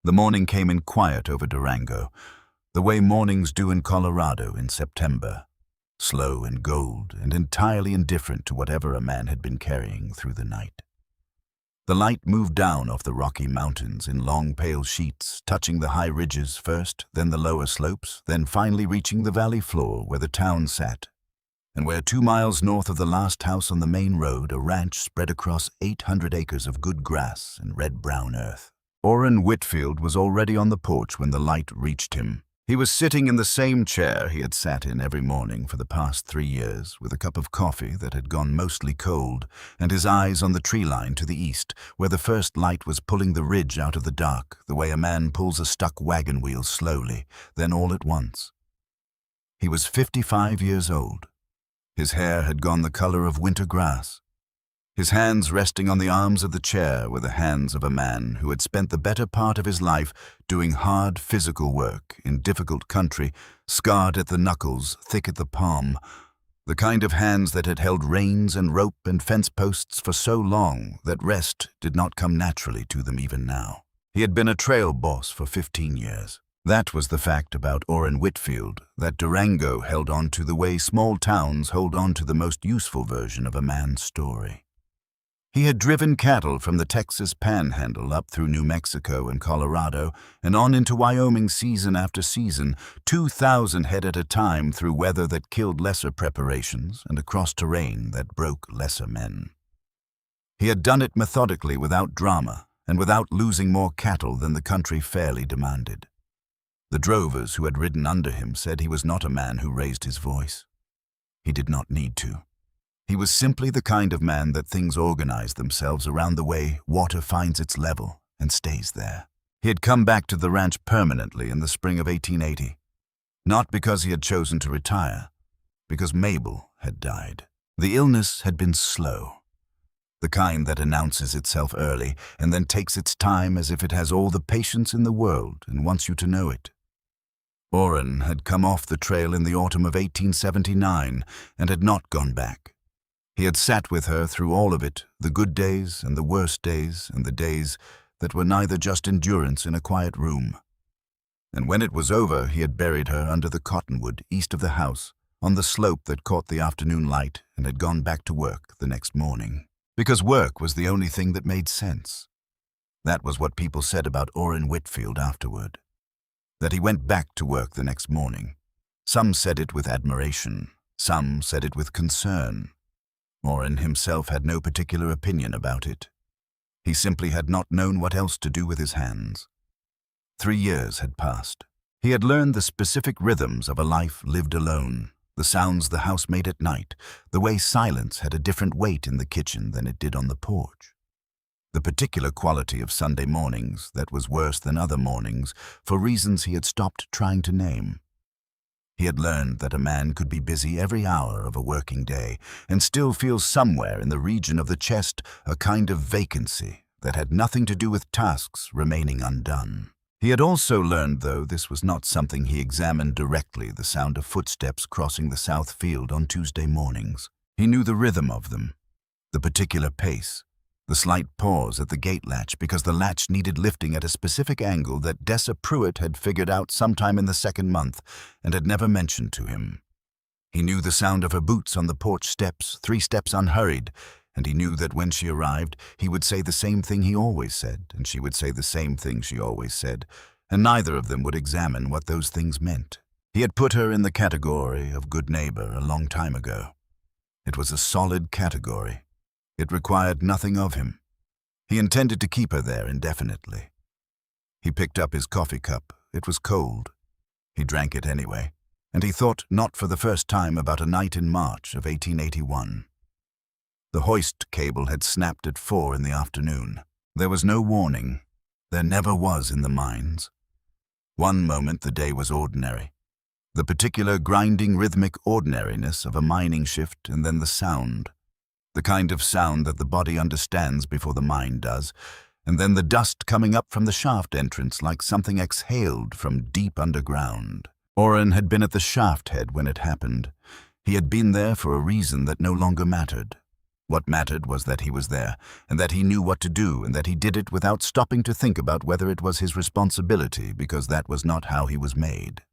The morning came in quiet over Durango, the way mornings do in Colorado in September, slow and gold and entirely indifferent to whatever a man had been carrying through the night. The light moved down off the Rocky Mountains in long pale sheets, touching the high ridges first, then the lower slopes, then finally reaching the valley floor where the town sat, and where 2 miles north of the last house on the main road a ranch spread across 800 acres of good grass and red-brown earth. Orrin Whitfield was already on the porch when the light reached him. He was sitting in the same chair he had sat in every morning for the past 3 years, with a cup of coffee that had gone mostly cold, and his eyes on the tree line to the east, where the first light was pulling the ridge out of the dark, the way a man pulls a stuck wagon wheel slowly, then all at once. He was 55 years old. His hair had gone the color of winter grass. His hands resting on the arms of the chair were the hands of a man who had spent the better part of his life doing hard physical work in difficult country, scarred at the knuckles, thick at the palm, the kind of hands that had held reins and rope and fence posts for so long that rest did not come naturally to them even now. He had been a trail boss for 15 years. That was the fact about Orrin Whitfield, that Durango held on to the way small towns hold on to the most useful version of a man's story. He had driven cattle from the Texas Panhandle up through New Mexico and Colorado and on into Wyoming season after season, 2,000 head at a time through weather that killed lesser preparations and across terrain that broke lesser men. He had done it methodically without drama and without losing more cattle than the country fairly demanded. The drovers who had ridden under him said he was not a man who raised his voice. He did not need to. He was simply the kind of man that things organize themselves around the way water finds its level and stays there. He had come back to the ranch permanently in the spring of 1880, not because he had chosen to retire, because Mabel had died. The illness had been slow, the kind that announces itself early and then takes its time as if it has all the patience in the world and wants you to know it. Orrin had come off the trail in the autumn of 1879 and had not gone back. He had sat with her through all of it, the good days and the worst days and the days that were neither just endurance in a quiet room. And when it was over, he had buried her under the cottonwood east of the house, on the slope that caught the afternoon light, and had gone back to work the next morning. Because work was the only thing that made sense. That was what people said about Orrin Whitfield afterward. That he went back to work the next morning. Some said it with admiration, some said it with concern. Orrin himself had no particular opinion about it. He simply had not known what else to do with his hands. 3 years had passed. He had learned the specific rhythms of a life lived alone, the sounds the house made at night, the way silence had a different weight in the kitchen than it did on the porch. The particular quality of Sunday mornings that was worse than other mornings for reasons he had stopped trying to name. He had learned that a man could be busy every hour of a working day and still feel somewhere in the region of the chest a kind of vacancy that had nothing to do with tasks remaining undone. He had also learned, though this was not something he examined directly, the sound of footsteps crossing the south field on Tuesday mornings. He knew the rhythm of them, the particular pace, the slight pause at the gate latch because the latch needed lifting at a specific angle that Dessa Pruitt had figured out sometime in the second month and had never mentioned to him. He knew the sound of her boots on the porch steps, 3 steps unhurried, and he knew that when she arrived, he would say the same thing he always said, and she would say the same thing she always said, and neither of them would examine what those things meant. He had put her in the category of good neighbor a long time ago. It was a solid category. It required nothing of him. He intended to keep her there indefinitely. He picked up his coffee cup. It was cold. He drank it anyway, and he thought not for the first time about a night in March of 1881. The hoist cable had snapped at 4 in the afternoon. There was no warning. There never was in the mines. One moment the day was ordinary. The particular grinding rhythmic ordinariness of a mining shift, and then the sound. The kind of sound that the body understands before the mind does, and then the dust coming up from the shaft entrance like something exhaled from deep underground. Orrin had been at the shaft head when it happened. He had been there for a reason that no longer mattered. What mattered was that he was there, and that he knew what to do, and that he did it without stopping to think about whether it was his responsibility, because that was not how he was made.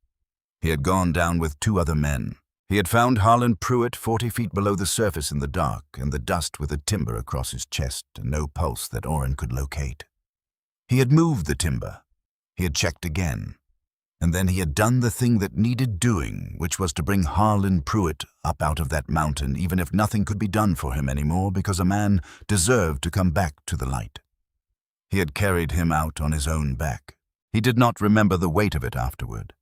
He had gone down with 2 other men. He had found Harlan Pruitt 40 feet below the surface in the dark, and the dust with a timber across his chest and no pulse that Orrin could locate. He had moved the timber. He had checked again. And then he had done the thing that needed doing, which was to bring Harlan Pruitt up out of that mountain, even if nothing could be done for him anymore, because a man deserved to come back to the light. He had carried him out on his own back. He did not remember the weight of it afterward.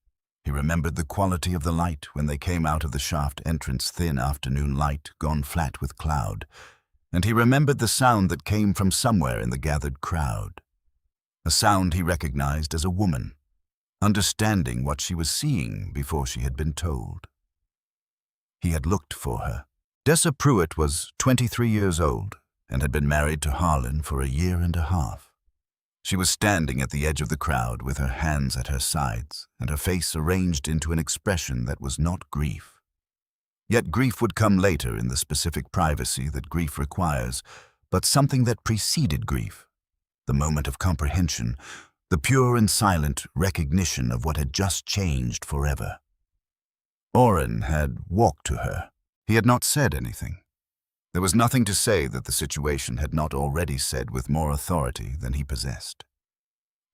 He remembered the quality of the light when they came out of the shaft entrance, thin afternoon light gone flat with cloud, and he remembered the sound that came from somewhere in the gathered crowd. A sound he recognized as a woman, understanding what she was seeing before she had been told. He had looked for her. Dessa Pruitt was 23 years old and had been married to Harlan for a year and a half. She was standing at the edge of the crowd with her hands at her sides and her face arranged into an expression that was not grief. Yet grief would come later in the specific privacy that grief requires, but something that preceded grief, the moment of comprehension, the pure and silent recognition of what had just changed forever. Orrin had walked to her. He had not said anything. There was nothing to say that the situation had not already said with more authority than he possessed.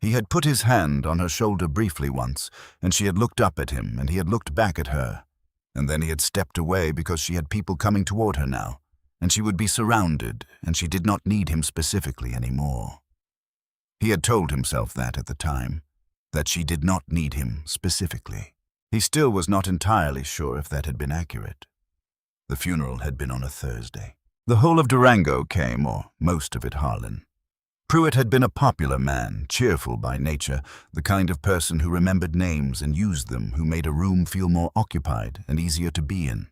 He had put his hand on her shoulder briefly once, and she had looked up at him, and he had looked back at her, and then he had stepped away because she had people coming toward her now, and she would be surrounded, and she did not need him specifically anymore. He had told himself that at the time, that she did not need him specifically. He still was not entirely sure if that had been accurate. The funeral had been on a Thursday. The whole of Durango came, or most of it Harlan. Pruitt had been a popular man, cheerful by nature, the kind of person who remembered names and used them, who made a room feel more occupied and easier to be in.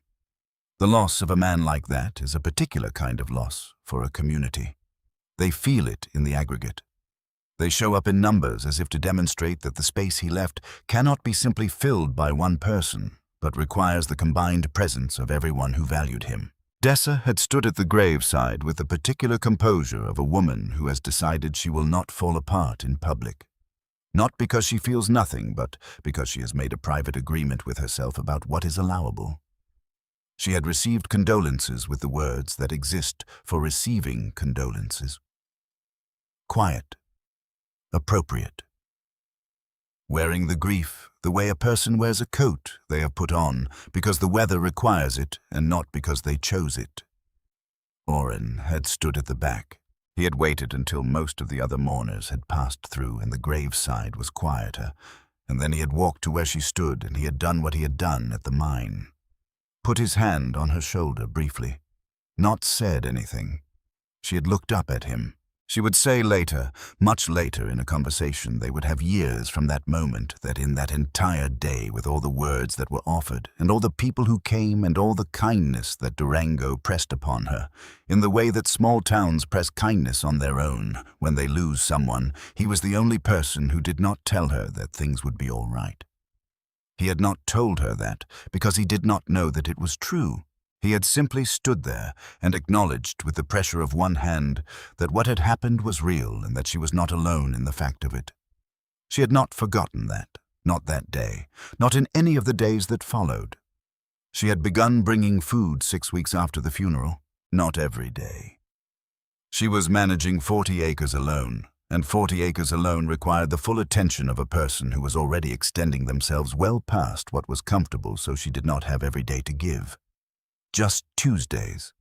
The loss of a man like that is a particular kind of loss for a community. They feel it in the aggregate. They show up in numbers as if to demonstrate that the space he left cannot be simply filled by one person, but requires the combined presence of everyone who valued him. Dessa had stood at the graveside with the particular composure of a woman who has decided she will not fall apart in public. Not because she feels nothing, but because she has made a private agreement with herself about what is allowable. She had received condolences with the words that exist for receiving condolences. Quiet. Appropriate. Wearing the grief the way a person wears a coat they have put on because the weather requires it and not because they chose it. Orrin had stood at the back. He had waited until most of the other mourners had passed through and the graveside was quieter, and then he had walked to where she stood and he had done what he had done at the mine. Put his hand on her shoulder briefly. Not said anything. She had looked up at him. She would say later, much later in a conversation they would have years from that moment, that in that entire day with all the words that were offered and all the people who came and all the kindness that Durango pressed upon her, in the way that small towns press kindness on their own when they lose someone, he was the only person who did not tell her that things would be all right. He had not told her that because he did not know that it was true. He had simply stood there and acknowledged with the pressure of one hand that what had happened was real and that she was not alone in the fact of it. She had not forgotten that, not that day, not in any of the days that followed. She had begun bringing food 6 weeks after the funeral, not every day. She was managing 40 acres alone, and 40 acres alone required the full attention of a person who was already extending themselves well past what was comfortable, so she did not have every day to give. Just Tuesdays.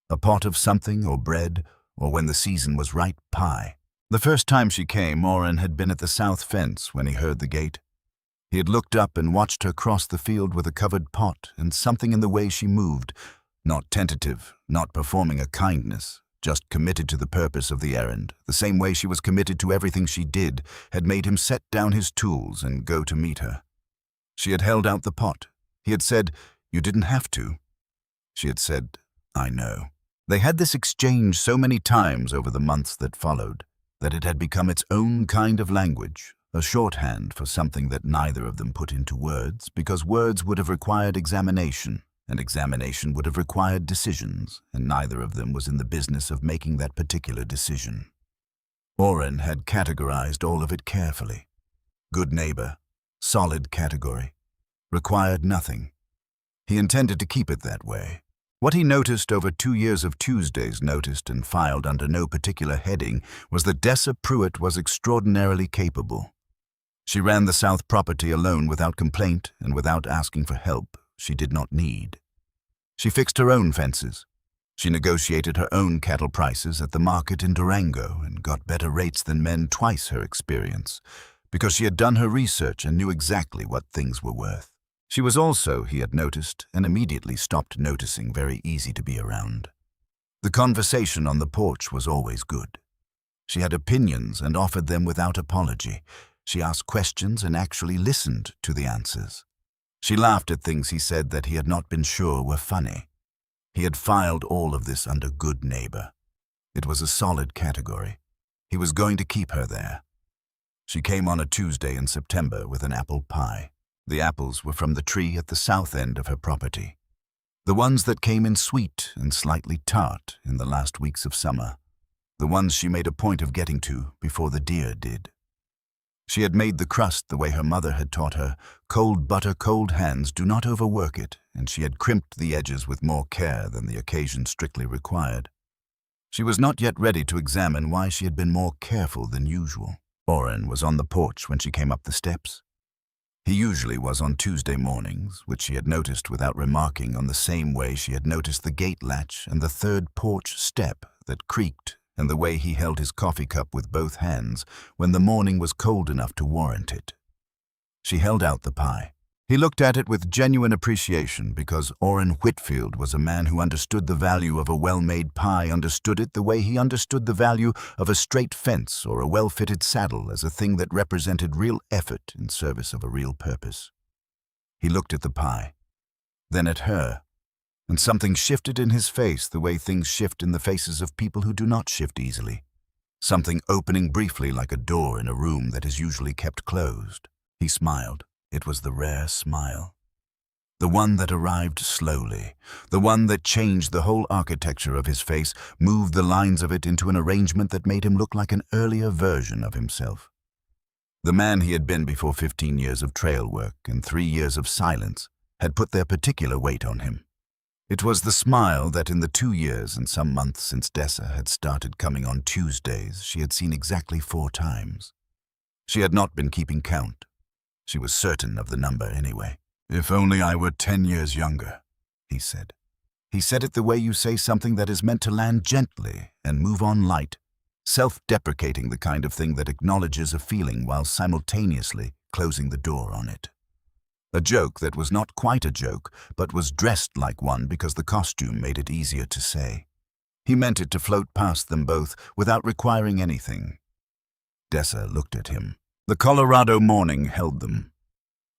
A pot of something or bread, or when the season was right, pie. The first time she came, Orrin had been at the south fence when he heard the gate. He had looked up and watched her cross the field with a covered pot, and something in the way she moved, not tentative, not performing a kindness, just committed to the purpose of the errand, the same way she was committed to everything she did, had made him set down his tools and go to meet her. She had held out the pot. He had said, "You didn't have to." She had said, "I know." They had this exchange so many times over the months that followed, that it had become its own kind of language, a shorthand for something that neither of them put into words, because words would have required examination, An examination would have required decisions, and neither of them was in the business of making that particular decision. Oren had categorized all of it carefully. Good neighbor, solid category, required nothing. He intended to keep it that way. What he noticed over 2 years of Tuesdays noticed and filed under no particular heading was that Dessa Pruitt was extraordinarily capable. She ran the South property alone without complaint and without asking for help she did not need. She fixed her own fences. She negotiated her own cattle prices at the market in Durango and got better rates than men twice her experience, because she had done her research and knew exactly what things were worth. She was also, he had noticed, and immediately stopped noticing, very easy to be around. The conversation on the porch was always good. She had opinions and offered them without apology. She asked questions and actually listened to the answers. She laughed at things he said that he had not been sure were funny. He had filed all of this under good neighbor. It was a solid category. He was going to keep her there. She came on a Tuesday in September with an apple pie. The apples were from the tree at the south end of her property. The ones that came in sweet and slightly tart in the last weeks of summer. The ones she made a point of getting to before the deer did. She had made the crust the way her mother had taught her. Cold butter, cold hands, do not overwork it, and she had crimped the edges with more care than the occasion strictly required. She was not yet ready to examine why she had been more careful than usual. Oren was on the porch when she came up the steps. He usually was on Tuesday mornings, which she had noticed without remarking, on the same way she had noticed the gate latch and the third porch step that creaked, and the way he held his coffee cup with both hands when the morning was cold enough to warrant it. She held out the pie. He looked at it with genuine appreciation because Oren Whitfield was a man who understood the value of a well-made pie, understood it the way he understood the value of a straight fence or a well-fitted saddle as a thing that represented real effort in service of a real purpose. He looked at the pie, then at her, and something shifted in his face the way things shift in the faces of people who do not shift easily. Something opening briefly like a door in a room that is usually kept closed. He smiled. It was the rare smile. The one that arrived slowly, the one that changed the whole architecture of his face, moved the lines of it into an arrangement that made him look like an earlier version of himself. The man he had been before 15 years of trail work and 3 years of silence had put their particular weight on him. It was the smile that in the 2 years and some months since Dessa had started coming on Tuesdays she had seen exactly 4 times. She had not been keeping count. She was certain of the number anyway. "If only I were 10 years younger," he said. He said it the way you say something that is meant to land gently and move on light, self-deprecating, the kind of thing that acknowledges a feeling while simultaneously closing the door on it. A joke that was not quite a joke, but was dressed like one because the costume made it easier to say. He meant it to float past them both without requiring anything. Dessa looked at him. The Colorado morning held them.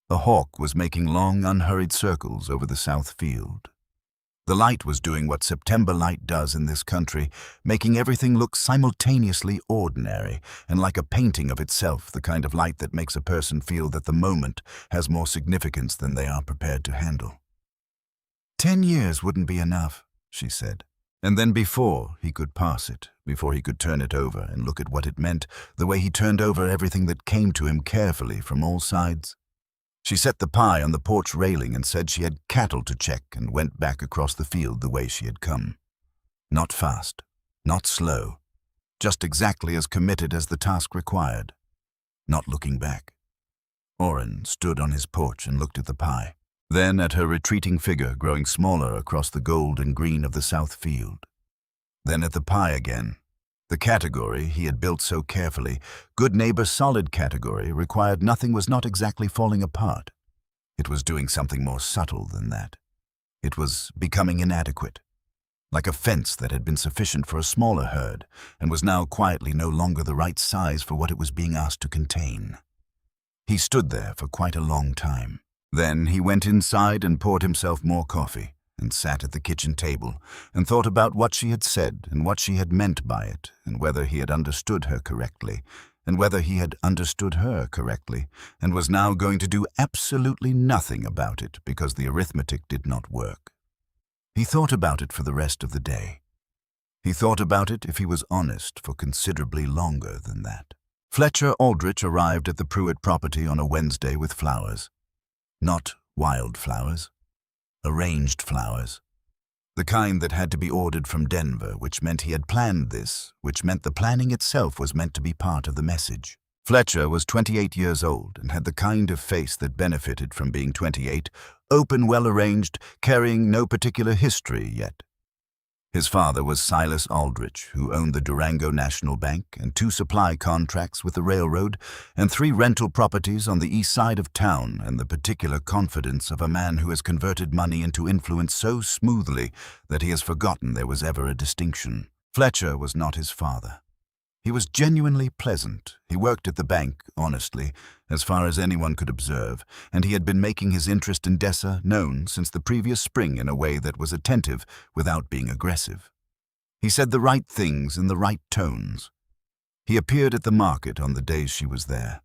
A hawk was making long, unhurried circles over the south field. The light was doing what September light does in this country, making everything look simultaneously ordinary and like a painting of itself, the kind of light that makes a person feel that the moment has more significance than they are prepared to handle. 10 years wouldn't be enough, she said. And then before he could pass it, before he could turn it over and look at what it meant, the way he turned over everything that came to him carefully from all sides. She set the pie on the porch railing and said she had cattle to check and went back across the field the way she had come. Not fast, not slow, just exactly as committed as the task required, not looking back. Oren stood on his porch and looked at the pie, then at her retreating figure growing smaller across the gold and green of the south field. Then at the pie again. The category he had built so carefully, good neighbor solid category, required nothing, was not exactly falling apart. It was doing something more subtle than that. It was becoming inadequate, like a fence that had been sufficient for a smaller herd and was now quietly no longer the right size for what it was being asked to contain. He stood there for quite a long time. Then he went inside and poured himself more coffee, and sat at the kitchen table, and thought about what she had said and what she had meant by it, and whether he had understood her correctly, and whether he had understood her correctly, and was now going to do absolutely nothing about it because the arithmetic did not work, He thought about it for the rest of the day. He thought about it, if he was honest, for considerably longer than that. Fletcher Aldrich arrived at the Pruitt property on a Wednesday with flowers. Not wild flowers. Arranged flowers. The kind that had to be ordered from Denver, which meant he had planned this, which meant the planning itself was meant to be part of the message. Fletcher was 28 years old and had the kind of face that benefited from being 28, open, well-arranged, carrying no particular history yet. His father was Silas Aldrich, who owned the Durango National Bank and 2 supply contracts with the railroad and 3 rental properties on the east side of town, and the particular confidence of a man who has converted money into influence so smoothly that he has forgotten there was ever a distinction. Fletcher was not his father. He was genuinely pleasant. He worked at the bank, honestly, as far as anyone could observe, and he had been making his interest in Dessa known since the previous spring in a way that was attentive without being aggressive. He said the right things in the right tones. He appeared at the market on the days she was there.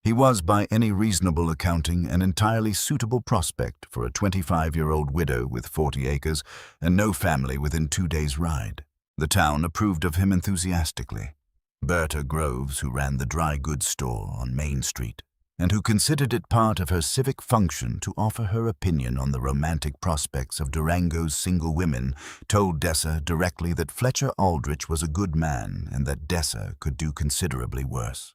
He was, by any reasonable accounting, an entirely suitable prospect for a 25-year-old widow with 40 acres and no family within 2 days' ride. The town approved of him enthusiastically. Berta Groves, who ran the dry goods store on Main Street, and who considered it part of her civic function to offer her opinion on the romantic prospects of Durango's single women, told Dessa directly that Fletcher Aldrich was a good man and that Dessa could do considerably worse.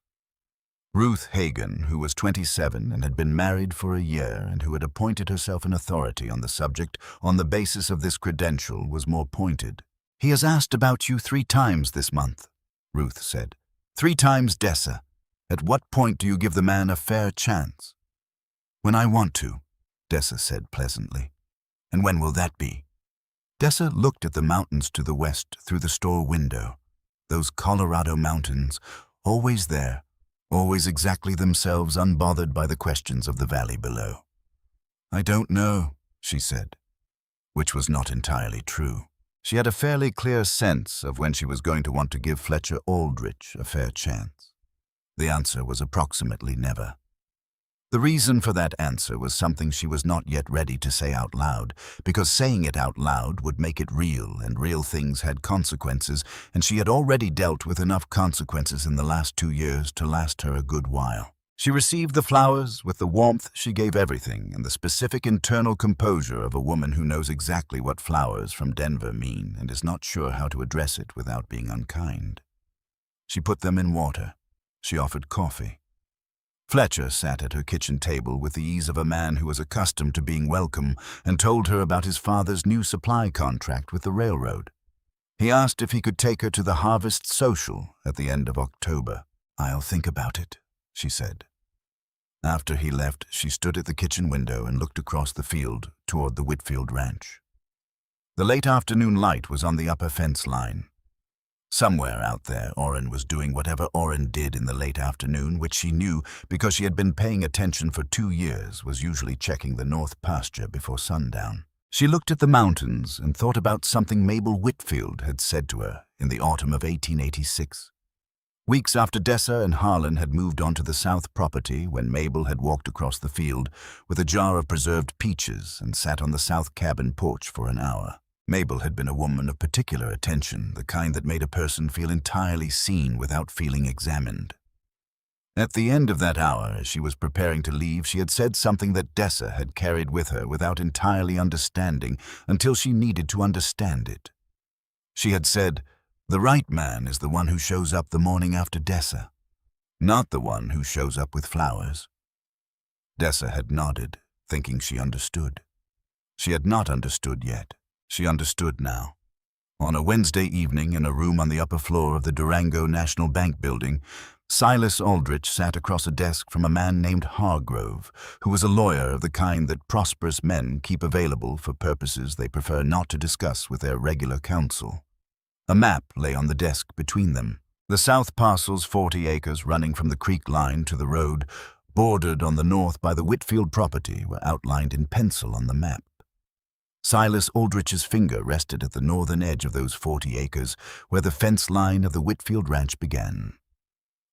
Ruth Hagan, who was 27 and had been married for a year and who had appointed herself an authority on the subject on the basis of this credential, was more pointed. "He has asked about you 3 times this month," Ruth said. 3 times, Dessa. At what point do you give the man a fair chance?" "When I want to," Dessa said pleasantly. "And when will that be?" Dessa looked at the mountains to the west through the store window. Those Colorado mountains, always there, always exactly themselves, unbothered by the questions of the valley below. "I don't know," she said, which was not entirely true. She had a fairly clear sense of when she was going to want to give Fletcher Aldrich a fair chance. The answer was approximately never. The reason for that answer was something she was not yet ready to say out loud, because saying it out loud would make it real, and real things had consequences, and she had already dealt with enough consequences in the last 2 years to last her a good while. She received the flowers with the warmth she gave everything and the specific internal composure of a woman who knows exactly what flowers from Denver mean and is not sure how to address it without being unkind. She put them in water. She offered coffee. Fletcher sat at her kitchen table with the ease of a man who was accustomed to being welcome and told her about his father's new supply contract with the railroad. He asked if he could take her to the Harvest Social at the end of October. "I'll think about it," she said. After he left, she stood at the kitchen window and looked across the field toward the Whitfield ranch. The late afternoon light was on the upper fence line. Somewhere out there, Orrin was doing whatever Orrin did in the late afternoon, which she knew because she had been paying attention for 2 years, was usually checking the north pasture before sundown. She looked at the mountains and thought about something Mabel Whitfield had said to her in the autumn of 1886. Weeks after Dessa and Harlan had moved on to the south property, when Mabel had walked across the field with a jar of preserved peaches and sat on the south cabin porch for an hour. Mabel had been a woman of particular attention, the kind that made a person feel entirely seen without feeling examined. At the end of that hour, as she was preparing to leave, she had said something that Dessa had carried with her without entirely understanding until she needed to understand it. She had said, "The right man is the one who shows up the morning after Dessa, not the one who shows up with flowers." Dessa had nodded, thinking she understood. She had not understood yet. She understood now. On a Wednesday evening in a room on the upper floor of the Durango National Bank building, Silas Aldrich sat across a desk from a man named Hargrove, who was a lawyer of the kind that prosperous men keep available for purposes they prefer not to discuss with their regular counsel. A map lay on the desk between them. The south parcel's 40 acres running from the creek line to the road, bordered on the north by the Whitfield property, were outlined in pencil on the map. Silas Aldrich's finger rested at the northern edge of those 40 acres, where the fence line of the Whitfield ranch began.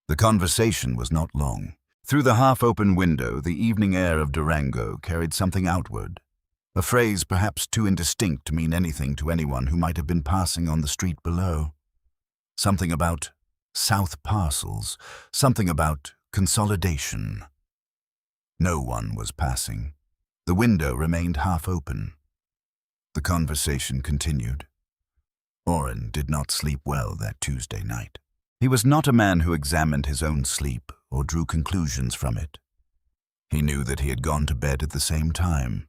The conversation was not long. Through the half-open window, the evening air of Durango carried something outward. a phrase perhaps too indistinct to mean anything to anyone who might have been passing on the street below. Something about South Parcels, something about consolidation. No one was passing. The window remained half open. The conversation continued. Orrin did not sleep well that Tuesday night. He was not a man who examined his own sleep or drew conclusions from it. He knew that he had gone to bed at the same time.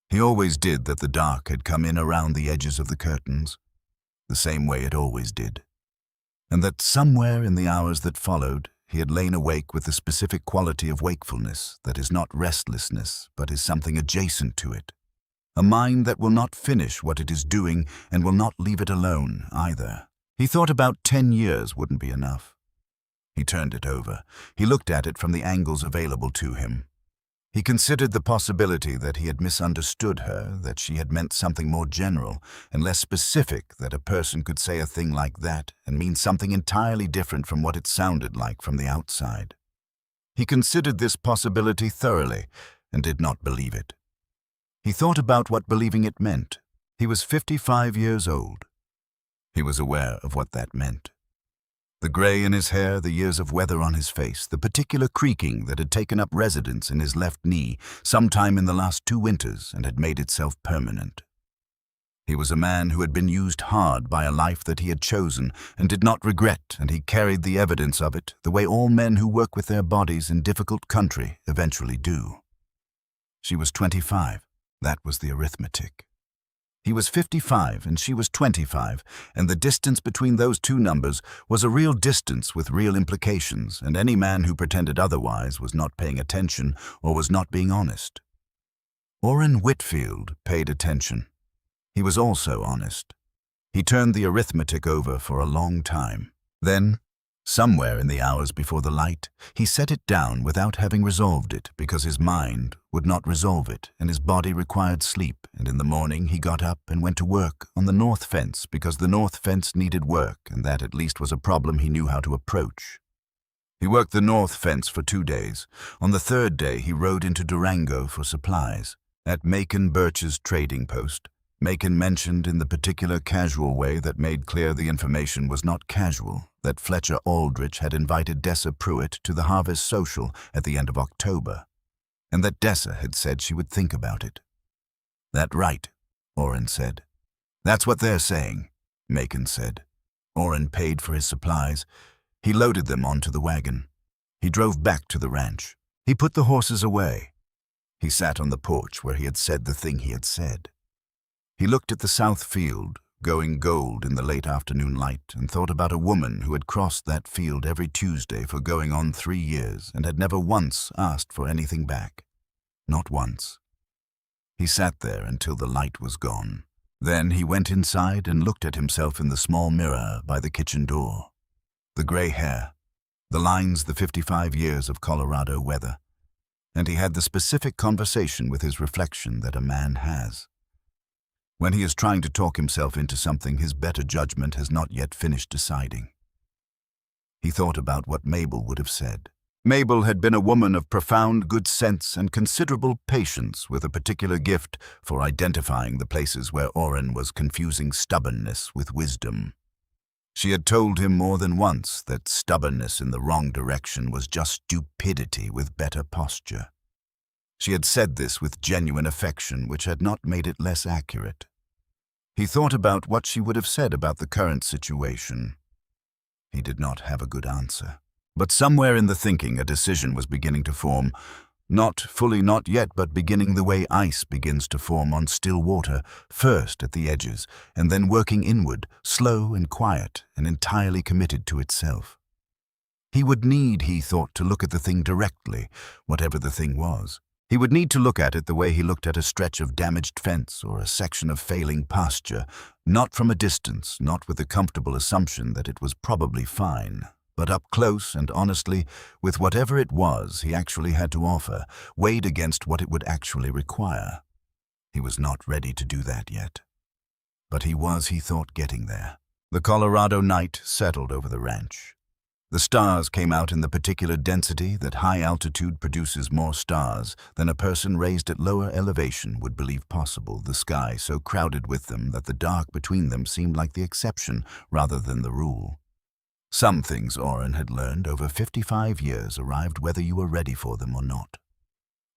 He always did that the dark had come in around the edges of the curtains, the same way it always did, and that somewhere in the hours that followed he had lain awake with the specific quality of wakefulness that is not restlessness but is something adjacent to it, a mind that will not finish what it is doing and will not leave it alone either. He thought about 10 years wouldn't be enough. He turned it over. He looked at it from the angles available to him. He considered the possibility that he had misunderstood her, that she had meant something more general and less specific, that a person could say a thing like that and mean something entirely different from what it sounded like from the outside. He considered this possibility thoroughly and did not believe it. He thought about what believing it meant. He was 55 years old. He was aware of what that meant. The gray in his hair, the years of weather on his face, the particular creaking that had taken up residence in his left knee sometime in the last 2 winters and had made itself permanent. He was a man who had been used hard by a life that he had chosen and did not regret, and he carried the evidence of it the way all men who work with their bodies in difficult country eventually do. She was 25. That was the arithmetic. He was 55 and she was 25, and the distance between those two numbers was a real distance with real implications, and any man who pretended otherwise was not paying attention or was not being honest. Orrin Whitfield paid attention. He was also honest. He turned the arithmetic over for a long time. Then, somewhere in the hours before the light, he set it down without having resolved it, because his mind would not resolve it and his body required sleep, and in the morning he got up and went to work on the north fence because the north fence needed work, and that at least was a problem he knew how to approach. He worked the north fence for 2 days. On the 3rd day he rode into Durango for supplies. At Macon Birch's trading post, Macon mentioned in the particular casual way that made clear the information was not casual, that Fletcher Aldrich had invited Dessa Pruitt to the Harvest Social at the end of October, and that Dessa had said she would think about it. "That right," Orrin said. "That's what they're saying," Macon said. Orrin paid for his supplies. He loaded them onto the wagon. He drove back to the ranch. He put the horses away. He sat on the porch where he had said the thing he had said. He looked at the south field, going gold in the late afternoon light, and thought about a woman who had crossed that field every Tuesday for going on 3 years and had never once asked for anything back. Not once. He sat there until the light was gone. Then he went inside and looked at himself in the small mirror by the kitchen door. The gray hair, the lines, the 55 years of Colorado weather, and he had the specific conversation with his reflection that a man has. When he is trying to talk himself into something his better judgment has not yet finished deciding. He thought about what Mabel would have said. Mabel had been a woman of profound good sense and considerable patience, with a particular gift for identifying the places where Orrin was confusing stubbornness with wisdom. She had told him more than once that stubbornness in the wrong direction was just stupidity with better posture. She had said this with genuine affection, which had not made it less accurate. He thought about what she would have said about the current situation. He did not have a good answer. But somewhere in the thinking a decision was beginning to form, not fully, not yet, but beginning the way ice begins to form on still water, first at the edges, and then working inward, slow and quiet, and entirely committed to itself. He would need, he thought, to look at the thing directly, whatever the thing was. He would need to look at it the way he looked at a stretch of damaged fence or a section of failing pasture, not from a distance, not with the comfortable assumption that it was probably fine, but up close and honestly with whatever it was he actually had to offer, weighed against what it would actually require. He was not ready to do that yet. But he was, he thought, getting there. The Colorado night settled over the ranch. The stars came out in the particular density that high altitude produces more stars than a person raised at lower elevation would believe possible, the sky so crowded with them that the dark between them seemed like the exception rather than the rule. Some things Oren had learned over 55 years arrived whether you were ready for them or not.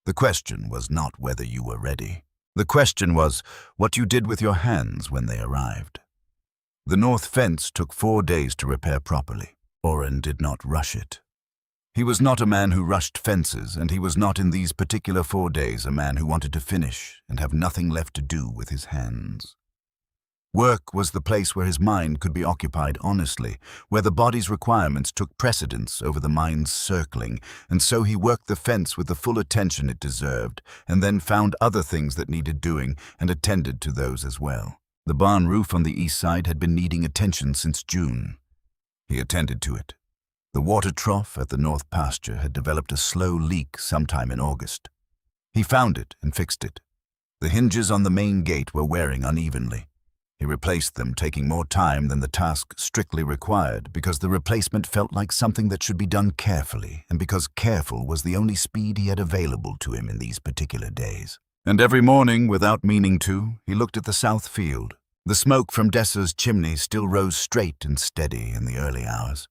The question was not whether you were ready. The question was what you did with your hands when they arrived. The north fence took 4 days to repair properly. Oren did not rush it. He was not a man who rushed fences, and he was not in these particular 4 days a man who wanted to finish and have nothing left to do with his hands. Work was the place where his mind could be occupied honestly, where the body's requirements took precedence over the mind's circling, and so he worked the fence with the full attention it deserved, and then found other things that needed doing and attended to those as well. The barn roof on the east side had been needing attention since June. He attended to it. The water trough at the north pasture had developed a slow leak sometime in August. He found it and fixed it. The hinges on the main gate were wearing unevenly. He replaced them, taking more time than the task strictly required, because the replacement felt like something that should be done carefully, and because careful was the only speed he had available to him in these particular days. And every morning, without meaning to, he looked at the south field. The smoke from Dessa's chimney still rose straight and steady in the early hours.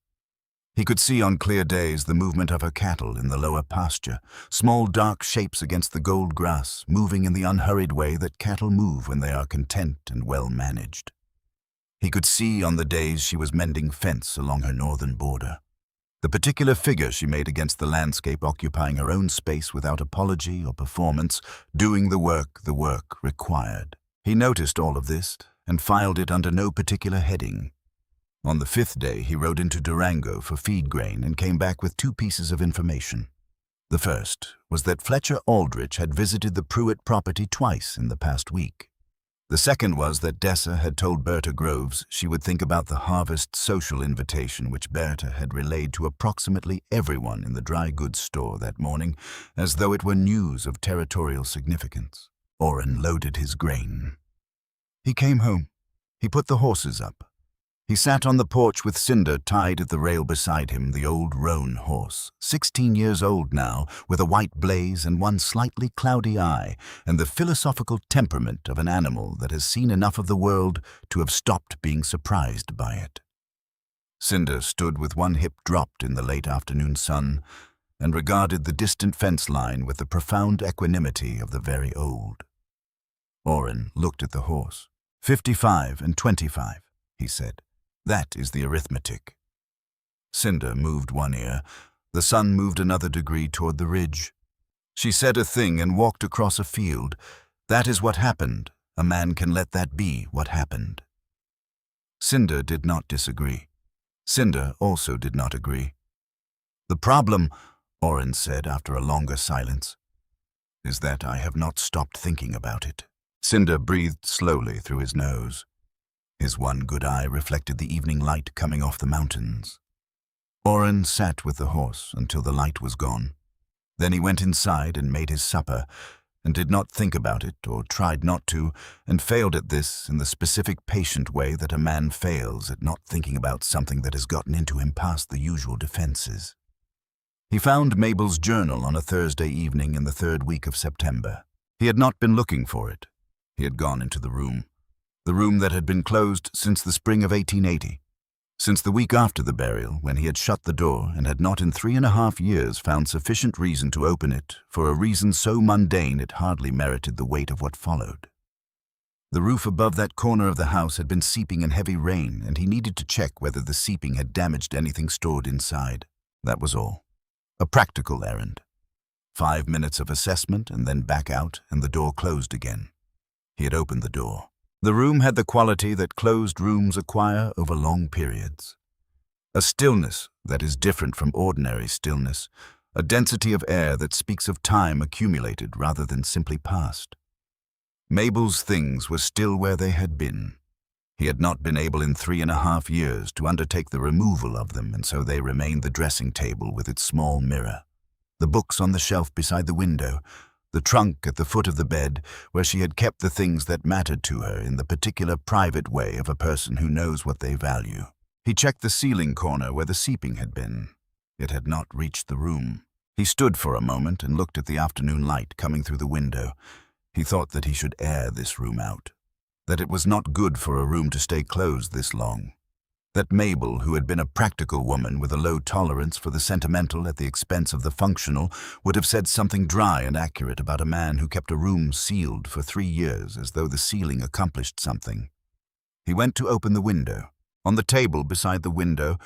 He could see on clear days the movement of her cattle in the lower pasture, small dark shapes against the gold grass, moving in the unhurried way that cattle move when they are content and well managed. He could see on the days she was mending fence along her northern border. The particular figure she made against the landscape, occupying her own space without apology or performance, doing the work required. He noticed all of this and filed it under no particular heading. On the 5th day, he rode into Durango for feed grain and came back with 2 pieces of information. The first was that Fletcher Aldrich had visited the Pruitt property twice in the past week. The second was that Dessa had told Berta Groves she would think about the harvest social invitation which Berta had relayed to approximately everyone in the dry goods store that morning, as though it were news of territorial significance. Oren loaded his grain. He came home. He put the horses up. He sat on the porch with Cinder tied at the rail beside him, the old roan horse, 16 years old now, with a white blaze and one slightly cloudy eye, and the philosophical temperament of an animal that has seen enough of the world to have stopped being surprised by it. Cinder stood with one hip dropped in the late afternoon sun and regarded the distant fence line with the profound equanimity of the very old. Oren looked at the horse. 55 and 25, he said. That is the arithmetic. Cinder moved one ear. The sun moved another degree toward the ridge. She said a thing and walked across a field. That is what happened. A man can let that be what happened. Cinder did not disagree. Cinder also did not agree. The problem, Oren said after a longer silence, is that I have not stopped thinking about it. Cinder breathed slowly through his nose. His one good eye reflected the evening light coming off the mountains. Oren sat with the horse until the light was gone. Then he went inside and made his supper, and did not think about it, or tried not to, and failed at this in the specific patient way that a man fails at not thinking about something that has gotten into him past the usual defenses. He found Mabel's journal on a Thursday evening in the 3rd week of September. He had not been looking for it. He had gone into the room that had been closed since the spring of 1880, since the week after the burial, when he had shut the door and had not in 3.5 years found sufficient reason to open it, for a reason so mundane it hardly merited the weight of what followed. The roof above that corner of the house had been seeping in heavy rain, and he needed to check whether the seeping had damaged anything stored inside. That was all. A practical errand. 5 minutes of assessment and then back out, and the door closed again. He had opened the door. The room had the quality that closed rooms acquire over long periods. A stillness that is different from ordinary stillness, a density of air that speaks of time accumulated rather than simply past. Mabel's things were still where they had been. He had not been able in 3.5 years to undertake the removal of them, and so they remained the dressing table with its small mirror, the books on the shelf beside the window, the trunk at the foot of the bed, where she had kept the things that mattered to her in the particular private way of a person who knows what they value. He checked the ceiling corner where the seeping had been. It had not reached the room. He stood for a moment and looked at the afternoon light coming through the window. He thought that he should air this room out, that it was not good for a room to stay closed this long, that Mabel, who had been a practical woman with a low tolerance for the sentimental at the expense of the functional, would have said something dry and accurate about a man who kept a room sealed for 3 years as though the sealing accomplished something. He went to open the window. On the table beside the window,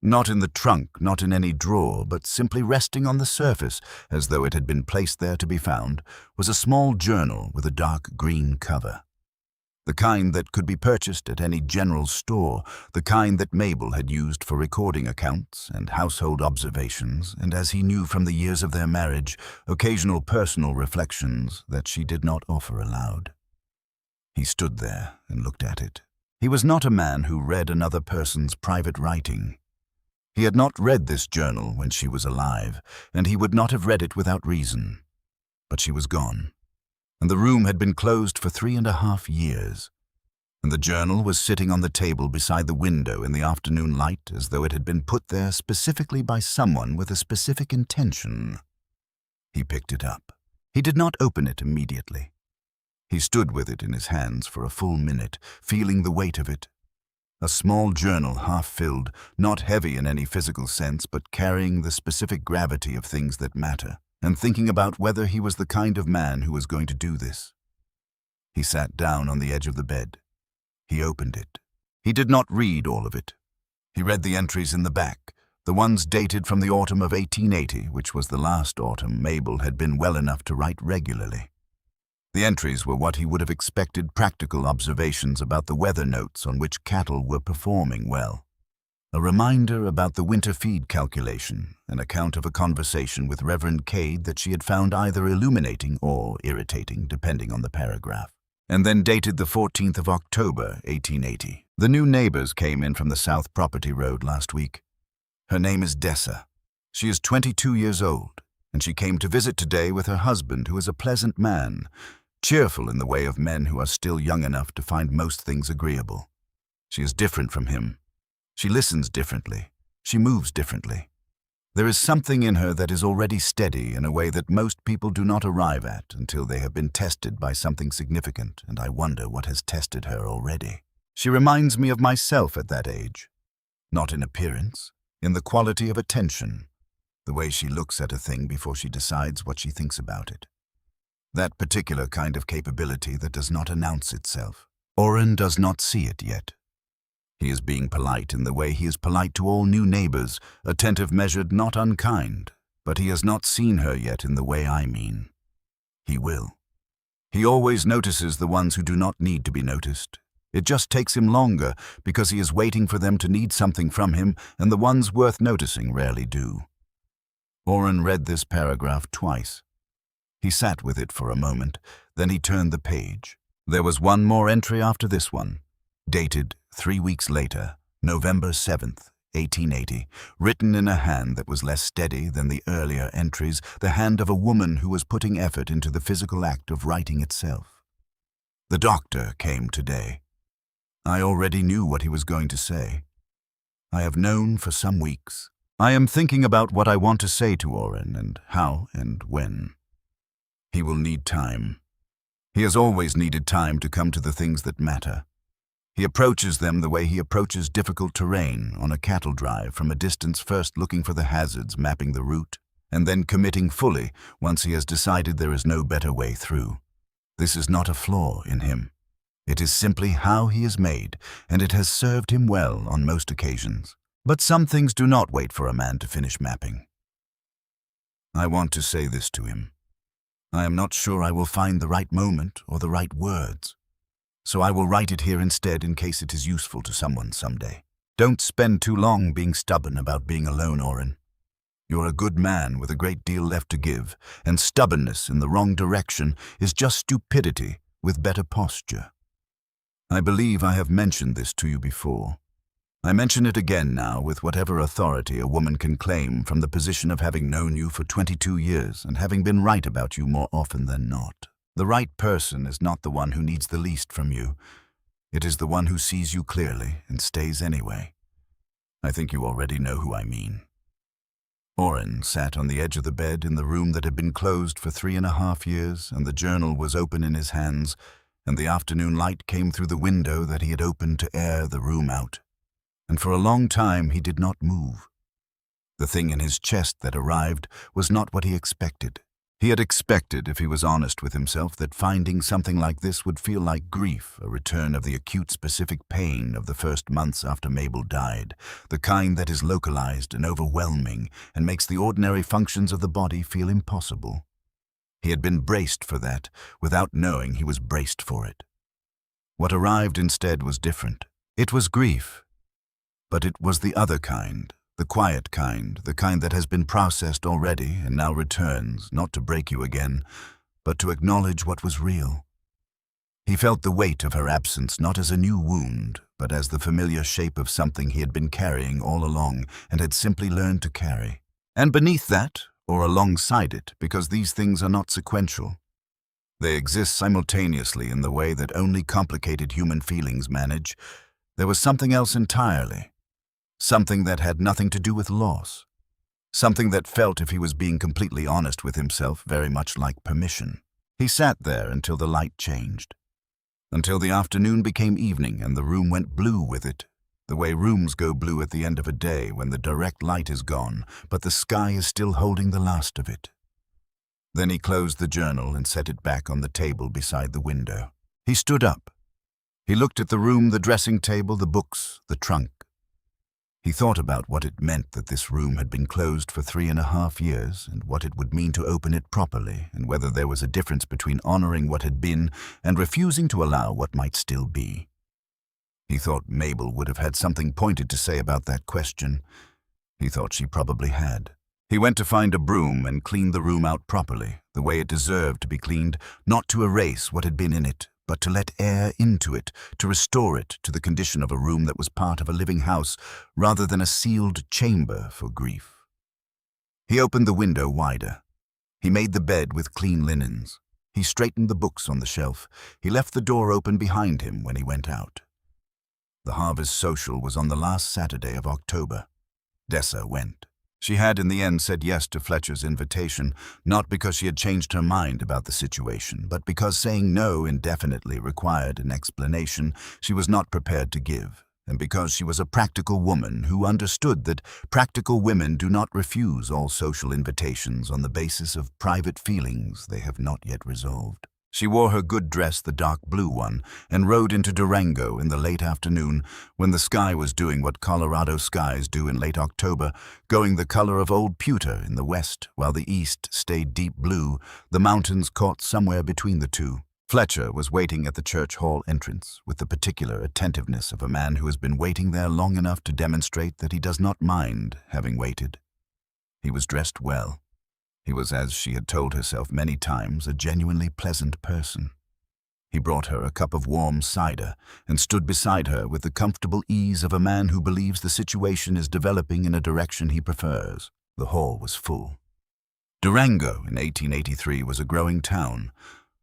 not in the trunk, not in any drawer, but simply resting on the surface, as though it had been placed there to be found, was a small journal with a dark green cover. The kind that could be purchased at any general store, the kind that Mabel had used for recording accounts and household observations, and as he knew from the years of their marriage, occasional personal reflections that she did not offer aloud. He stood there and looked at it. He was not a man who read another person's private writing. He had not read this journal when she was alive, and he would not have read it without reason. But she was gone, and the room had been closed for 3.5 years, and the journal was sitting on the table beside the window in the afternoon light as though it had been put there specifically by someone with a specific intention. He picked it up. He did not open it immediately. He stood with it in his hands for a full minute, feeling the weight of it. A small journal half-filled, not heavy in any physical sense, but carrying the specific gravity of things that matter, and thinking about whether he was the kind of man who was going to do this. He sat down on the edge of the bed. He opened it. He did not read all of it. He read the entries in the back, the ones dated from the autumn of 1880, which was the last autumn Mabel had been well enough to write regularly. The entries were what he would have expected, practical observations about the weather notes on which cattle were performing well. A reminder about the winter feed calculation, an account of a conversation with Reverend Cade that she had found either illuminating or irritating, depending on the paragraph. And then dated the 14th of October, 1880. The new neighbors came in from the South Property Road last week. Her name is Dessa. She is 22 years old, and she came to visit today with her husband, who is a pleasant man, cheerful in the way of men who are still young enough to find most things agreeable. She is different from him. She listens differently. She moves differently. There is something in her that is already steady in a way that most people do not arrive at until they have been tested by something significant, and I wonder what has tested her already. She reminds me of myself at that age. Not in appearance, in the quality of attention, the way she looks at a thing before she decides what she thinks about it. That particular kind of capability that does not announce itself. Orrin does not see it yet. He is being polite in the way he is polite to all new neighbors, attentive, measured, not unkind, but he has not seen her yet in the way I mean. He will. He always notices the ones who do not need to be noticed. It just takes him longer because he is waiting for them to need something from him, and the ones worth noticing rarely do. Orrin read this paragraph twice. He sat with it for a moment, then he turned the page. There was one more entry after this one, dated 3 weeks later, November 7th, 1880, written in a hand that was less steady than the earlier entries, the hand of a woman who was putting effort into the physical act of writing itself. The doctor came today. I already knew what he was going to say. I have known for some weeks. I am thinking about what I want to say to Orrin and how and when. He will need time. He has always needed time to come to the things that matter. He approaches them the way he approaches difficult terrain on a cattle drive, from a distance, first looking for the hazards, mapping the route, and then committing fully once he has decided there is no better way through. This is not a flaw in him. It is simply how he is made, and it has served him well on most occasions. But some things do not wait for a man to finish mapping. I want to say this to him. I am not sure I will find the right moment or the right words, so I will write it here instead in case it is useful to someone someday. Don't spend too long being stubborn about being alone, Orrin. You're a good man with a great deal left to give, and stubbornness in the wrong direction is just stupidity with better posture. I believe I have mentioned this to you before. I mention it again now with whatever authority a woman can claim from the position of having known you for 22 years and having been right about you more often than not. The right person is not the one who needs the least from you. It is the one who sees you clearly and stays anyway. I think you already know who I mean. Orrin sat on the edge of the bed in the room that had been closed for 3.5 years, and the journal was open in his hands, and the afternoon light came through the window that he had opened to air the room out. And for a long time he did not move. The thing in his chest that arrived was not what he expected. He had expected, if he was honest with himself, that finding something like this would feel like grief, a return of the acute specific pain of the first months after Mabel died, the kind that is localized and overwhelming and makes the ordinary functions of the body feel impossible. He had been braced for that, without knowing he was braced for it. What arrived instead was different. It was grief, but it was the other kind. The quiet kind, the kind that has been processed already and now returns, not to break you again, but to acknowledge what was real. He felt the weight of her absence not as a new wound, but as the familiar shape of something he had been carrying all along and had simply learned to carry. And beneath that, or alongside it, because these things are not sequential. They exist simultaneously in the way that only complicated human feelings manage. There was something else entirely. Something that had nothing to do with loss. Something that felt, if he was being completely honest with himself, very much like permission. He sat there until the light changed. Until the afternoon became evening and the room went blue with it, the way rooms go blue at the end of a day when the direct light is gone, but the sky is still holding the last of it. Then he closed the journal and set it back on the table beside the window. He stood up. He looked at the room, the dressing table, the books, the trunk. He thought about what it meant that this room had been closed for 3.5 years, and what it would mean to open it properly, and whether there was a difference between honoring what had been and refusing to allow what might still be. He thought Mabel would have had something pointed to say about that question. He thought she probably had. He went to find a broom and cleaned the room out properly, the way it deserved to be cleaned, not to erase what had been in it, but to let air into it, to restore it to the condition of a room that was part of a living house rather than a sealed chamber for grief. He opened the window wider. He made the bed with clean linens. He straightened the books on the shelf. He left the door open behind him when he went out. The Harvest Social was on the last Saturday of October. Dessa went. She had in the end said yes to Fletcher's invitation, not because she had changed her mind about the situation, but because saying no indefinitely required an explanation she was not prepared to give, and because she was a practical woman who understood that practical women do not refuse all social invitations on the basis of private feelings they have not yet resolved. She wore her good dress, the dark blue one, and rode into Durango in the late afternoon when the sky was doing what Colorado skies do in late October, going the color of old pewter in the west, while the east stayed deep blue, the mountains caught somewhere between the two. Fletcher was waiting at the church hall entrance with the particular attentiveness of a man who has been waiting there long enough to demonstrate that he does not mind having waited. He was dressed well. He was, as she had told herself many times, a genuinely pleasant person. He brought her a cup of warm cider and stood beside her with the comfortable ease of a man who believes the situation is developing in a direction he prefers. The hall was full. Durango in 1883 was a growing town.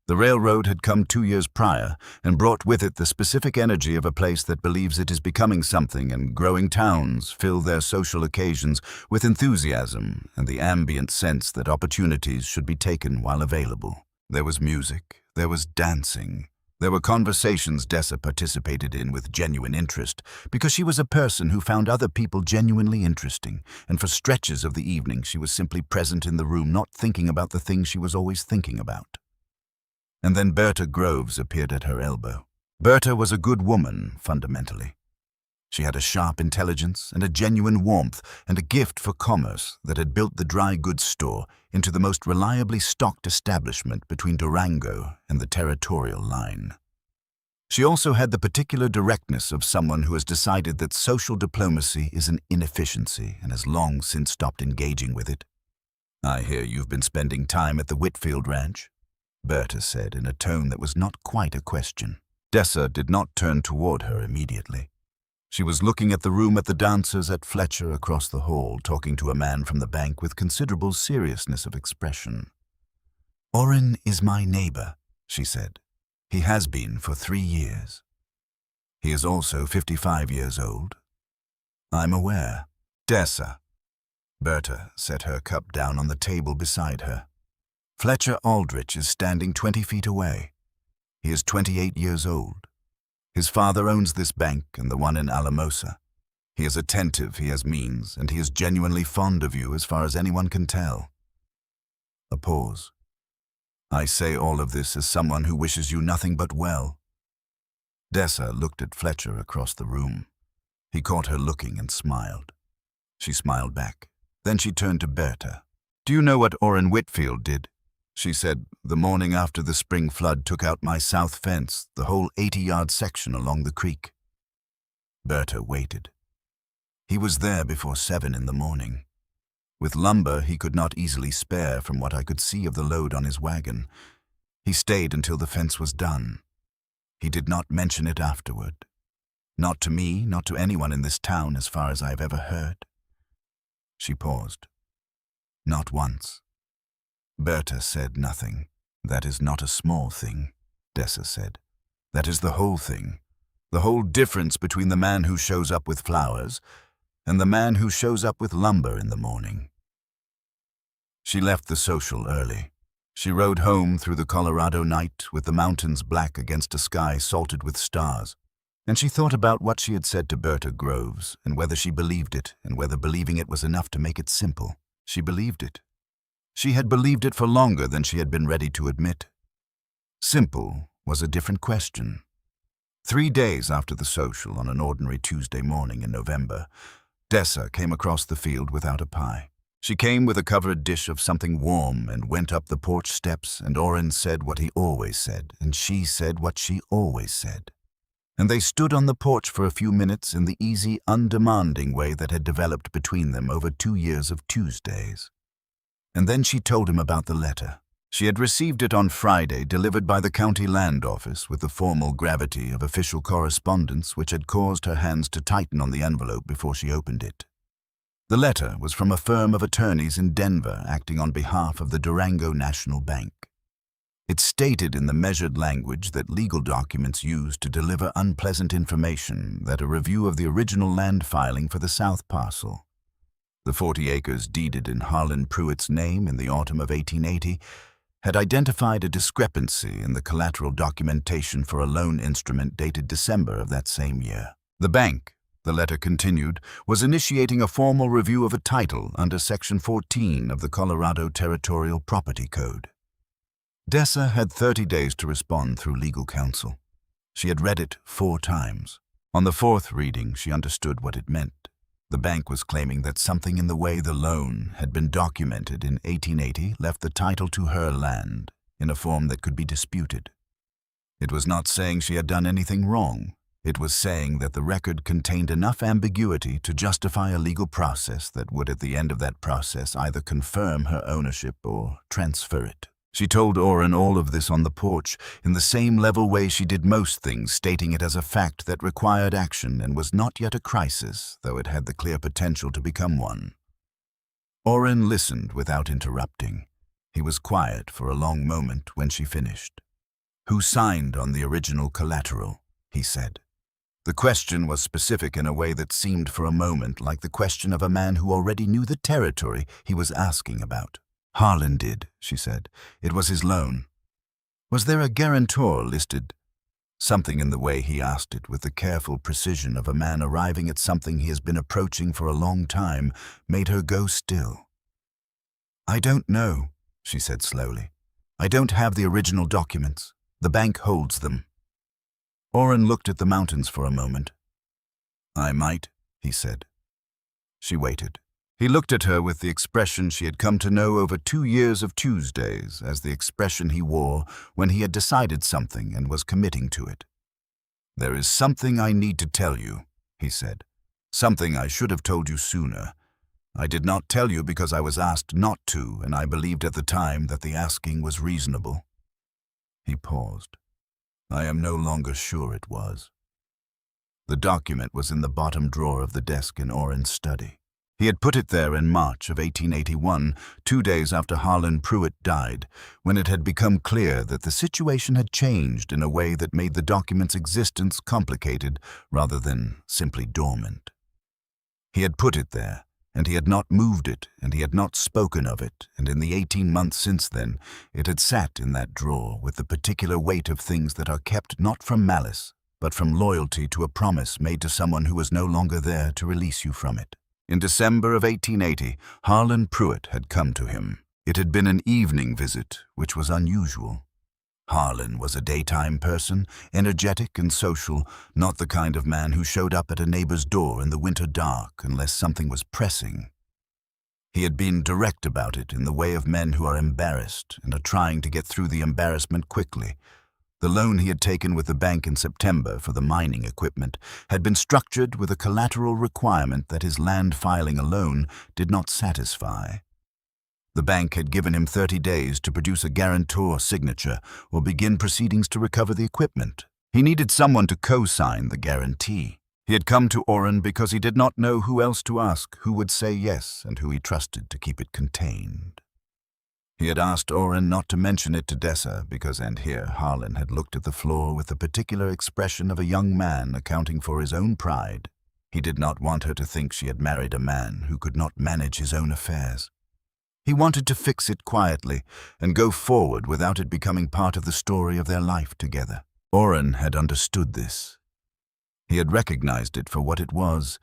The railroad had come 2 years prior and brought with it the specific energy of a place that believes it is becoming something, and growing towns fill their social occasions with enthusiasm and the ambient sense that opportunities should be taken while available. There was music, there was dancing, there were conversations Dessa participated in with genuine interest because she was a person who found other people genuinely interesting, and for stretches of the evening she was simply present in the room, not thinking about the things she was always thinking about. And then Berta Groves appeared at her elbow. Berta was a good woman, fundamentally. She had a sharp intelligence and a genuine warmth and a gift for commerce that had built the dry goods store into the most reliably stocked establishment between Durango and the territorial line. She also had the particular directness of someone who has decided that social diplomacy is an inefficiency and has long since stopped engaging with it. "I hear you've been spending time at the Whitfield Ranch," Berta said in a tone that was not quite a question. Dessa did not turn toward her immediately. She was looking at the room at the dancers at Fletcher across the hall, talking to a man from the bank with considerable seriousness of expression. "Orrin is my neighbor," she said. "He has been for 3 years. He is also 55 years old." I'm aware. Dessa. Berta set her cup down on the table beside her. Fletcher Aldrich is standing 20 feet away. He is 28 years old. His father owns this bank and the one in Alamosa. He is attentive, he has means, and he is genuinely fond of you as far as anyone can tell. A pause. I say all of this as someone who wishes you nothing but well. Dessa looked at Fletcher across the room. He caught her looking and smiled. She smiled back. Then she turned to Berta. Do you know what Orrin Whitfield did? She said, the morning after the spring flood took out my south fence, the whole 80-yard section along the creek. Berta waited. He was there before 7 in the morning. With lumber he could not easily spare from what I could see of the load on his wagon. He stayed until the fence was done. He did not mention it afterward. Not to me, not to anyone in this town as far as I have ever heard. She paused. Not once. Berta said nothing. That is not a small thing, Dessa said. That is the whole thing. The whole difference between the man who shows up with flowers and the man who shows up with lumber in the morning. She left the social early. She rode home through the Colorado night with the mountains black against a sky salted with stars. And she thought about what she had said to Berta Groves and whether she believed it and whether believing it was enough to make it simple. She believed it. She had believed it for longer than she had been ready to admit. Simple was a different question. 3 days after the social, on an ordinary Tuesday morning in November, Dessa came across the field without a pie. She came with a covered dish of something warm and went up the porch steps, and Orrin said what he always said, and she said what she always said. And they stood on the porch for a few minutes in the easy, undemanding way that had developed between them over 2 years of Tuesdays. And then she told him about the letter. She had received it on Friday, delivered by the county land office with the formal gravity of official correspondence which had caused her hands to tighten on the envelope before she opened it. The letter was from a firm of attorneys in Denver acting on behalf of the Durango National Bank. It stated in the measured language that legal documents used to deliver unpleasant information that a review of the original land filing for the South parcel, the 40 acres deeded in Harlan Pruitt's name in the autumn of 1880, had identified a discrepancy in the collateral documentation for a loan instrument dated December of that same year. The bank, the letter continued, was initiating a formal review of a title under Section 14 of the Colorado Territorial Property Code. Dessa had 30 days to respond through legal counsel. She had read it 4 times. On the 4th reading, she understood what it meant. The bank was claiming that something in the way the loan had been documented in 1880 left the title to her land in a form that could be disputed. It was not saying she had done anything wrong. It was saying that the record contained enough ambiguity to justify a legal process that would at the end of that process either confirm her ownership or transfer it. She told Orrin all of this on the porch, in the same level way she did most things, stating it as a fact that required action and was not yet a crisis, though it had the clear potential to become one. Orrin listened without interrupting. He was quiet for a long moment when she finished. "Who signed on the original collateral?" he said. The question was specific in a way that seemed for a moment like the question of a man who already knew the territory he was asking about. "Harlan did," she said. "It was his loan." "Was there a guarantor listed?" Something in the way he asked it, with the careful precision of a man arriving at something he has been approaching for a long time, made her go still. "I don't know," she said slowly. "I don't have the original documents. The bank holds them." Orrin looked at the mountains for a moment. "I might," he said. She waited. He looked at her with the expression she had come to know over 2 years of Tuesdays as the expression he wore when he had decided something and was committing to it. "There is something I need to tell you," he said. "Something I should have told you sooner. I did not tell you because I was asked not to, and I believed at the time that the asking was reasonable." He paused. "I am no longer sure it was." The document was in the bottom drawer of the desk in Orrin's study. He had put it there in March of 1881, 2 days after Harlan Pruitt died, when it had become clear that the situation had changed in a way that made the document's existence complicated rather than simply dormant. He had put it there, and he had not moved it, and he had not spoken of it, and in the 18 months since then, it had sat in that drawer with the particular weight of things that are kept not from malice, but from loyalty to a promise made to someone who was no longer there to release you from it. In December of 1880, Harlan Pruitt had come to him. It had been an evening visit, which was unusual. Harlan was a daytime person, energetic and social, not the kind of man who showed up at a neighbor's door in the winter dark unless something was pressing. He had been direct about it in the way of men who are embarrassed and are trying to get through the embarrassment quickly. The loan he had taken with the bank in September for the mining equipment had been structured with a collateral requirement that his land filing alone did not satisfy. The bank had given him 30 days to produce a guarantor signature or begin proceedings to recover the equipment. He needed someone to co-sign the guarantee. He had come to Orrin because he did not know who else to ask, who would say yes, and who he trusted to keep it contained. He had asked Orrin not to mention it to Dessa because, and here Harlan had looked at the floor with the particular expression of a young man accounting for his own pride. He did not want her to think she had married a man who could not manage his own affairs. He wanted to fix it quietly and go forward without it becoming part of the story of their life together. Orrin had understood this. He had recognized it for what it was,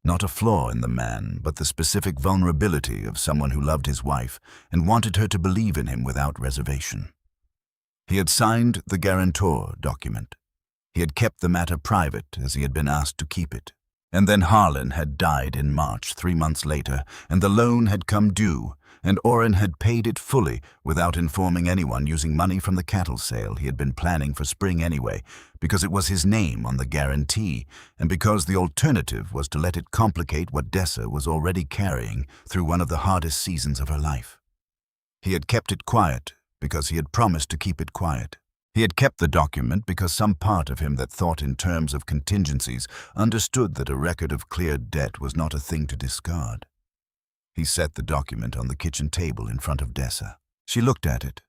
not a flaw in the man, but the specific vulnerability of someone who loved his wife and wanted her to believe in him without reservation. He had signed the guarantor document. He had kept the matter private as he had been asked to keep it. And then Harlan had died in March 3 months later, and the loan had come due, and Orrin had paid it fully without informing anyone, using money from the cattle sale he had been planning for spring anyway, because it was his name on the guarantee, and because the alternative was to let it complicate what Dessa was already carrying through one of the hardest seasons of her life. He had kept it quiet because he had promised to keep it quiet. He had kept the document because some part of him that thought in terms of contingencies understood that a record of cleared debt was not a thing to discard. He set the document on the kitchen table in front of Dessa. She looked at it.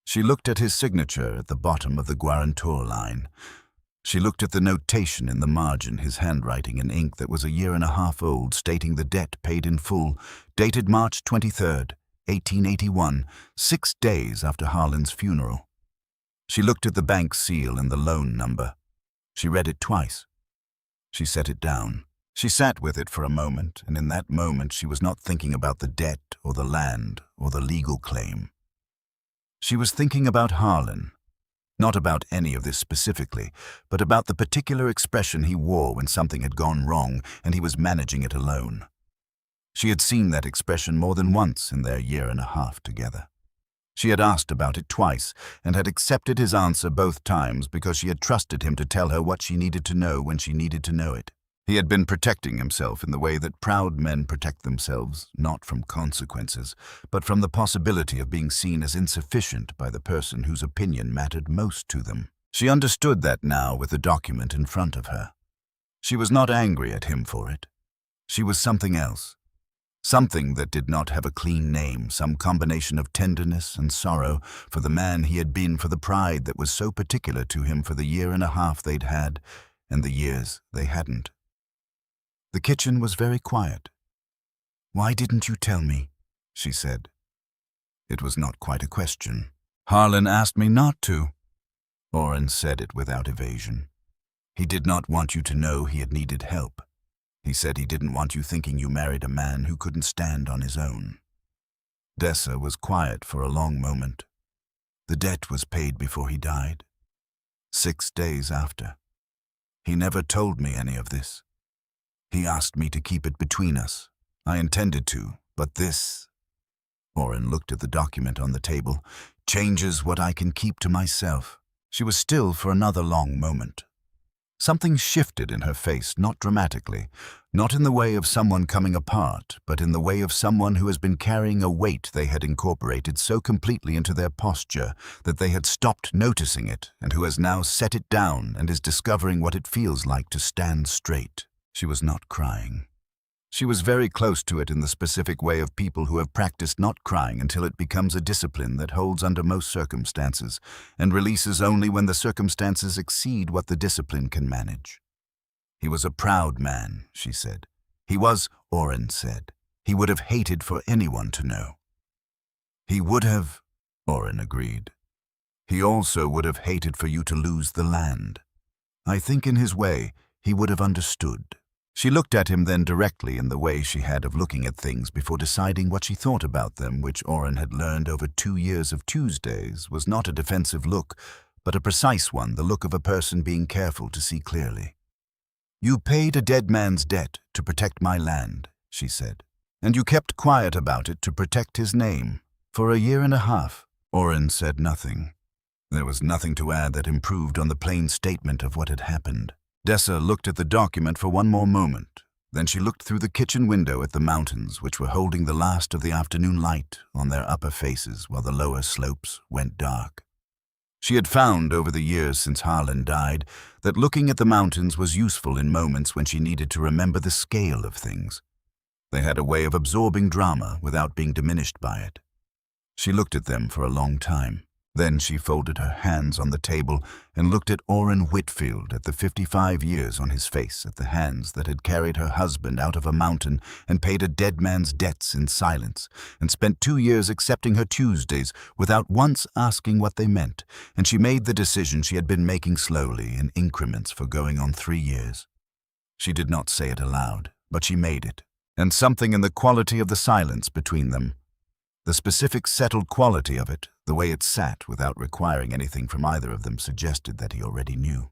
She looked at his signature at the bottom of the guarantor line. She looked at the notation in the margin, his handwriting in ink that was a 1.5 years old, stating the debt paid in full, dated March 23rd, 1881, 6 days after Harlan's funeral. She looked at the bank seal and the loan number. She read it twice. She set it down. She sat with it for a moment, and in that moment she was not thinking about the debt or the land or the legal claim. She was thinking about Harlan, not about any of this specifically, but about the particular expression he wore when something had gone wrong and he was managing it alone. She had seen that expression more than once in their 1.5 years together. She had asked about it twice and had accepted his answer both times because she had trusted him to tell her what she needed to know when she needed to know it. He had been protecting himself in the way that proud men protect themselves, not from consequences, but from the possibility of being seen as insufficient by the person whose opinion mattered most to them. She understood that now with the document in front of her. She was not angry at him for it. She was something else. Something that did not have a clean name, some combination of tenderness and sorrow for the man he had been, for the pride that was so particular to him, for the 1.5 years they'd had and the years they hadn't. The kitchen was very quiet. "Why didn't you tell me?" she said. It was not quite a question. "Harlan asked me not to." Orrin said it without evasion. "He did not want you to know he had needed help. He said he didn't want you thinking you married a man who couldn't stand on his own." Dessa was quiet for a long moment. The debt was paid before he died. 6 days after. He never told me any of this. He asked me to keep it between us. I intended to, but this, Orrin looked at the document on the table, changes what I can keep to myself. She was still for another long moment. Something shifted in her face, not dramatically, not in the way of someone coming apart, but in the way of someone who has been carrying a weight they had incorporated so completely into their posture that they had stopped noticing it, and who has now set it down and is discovering what it feels like to stand straight. She was not crying. She was very close to it in the specific way of people who have practiced not crying until it becomes a discipline that holds under most circumstances and releases only when the circumstances exceed what the discipline can manage. He was a proud man, she said. He was, Oren said. He would have hated for anyone to know. He would have, Oren agreed. He also would have hated for you to lose the land. I think in his way, he would have understood. She looked at him then directly in the way she had of looking at things before deciding what she thought about them, which Oren had learned over 2 years of Tuesdays was not a defensive look, but a precise one, the look of a person being careful to see clearly. You paid a dead man's debt to protect my land, she said, and you kept quiet about it to protect his name. For 1.5 years, Oren said nothing. There was nothing to add that improved on the plain statement of what had happened. Dessa looked at the document for one more moment. Then she looked through the kitchen window at the mountains, which were holding the last of the afternoon light on their upper faces while the lower slopes went dark. She had found over the years since Harlan died that looking at the mountains was useful in moments when she needed to remember the scale of things. They had a way of absorbing drama without being diminished by it. She looked at them for a long time. Then she folded her hands on the table and looked at Oren Whitfield, at the 55 years on his face, at the hands that had carried her husband out of a mountain and paid a dead man's debts in silence, and spent 2 years accepting her Tuesdays without once asking what they meant, and she made the decision she had been making slowly in increments for going on 3 years. She did not say it aloud, but she made it, and something in the quality of the silence between them, the specific settled quality of it, the way it sat without requiring anything from either of them, suggested that he already knew.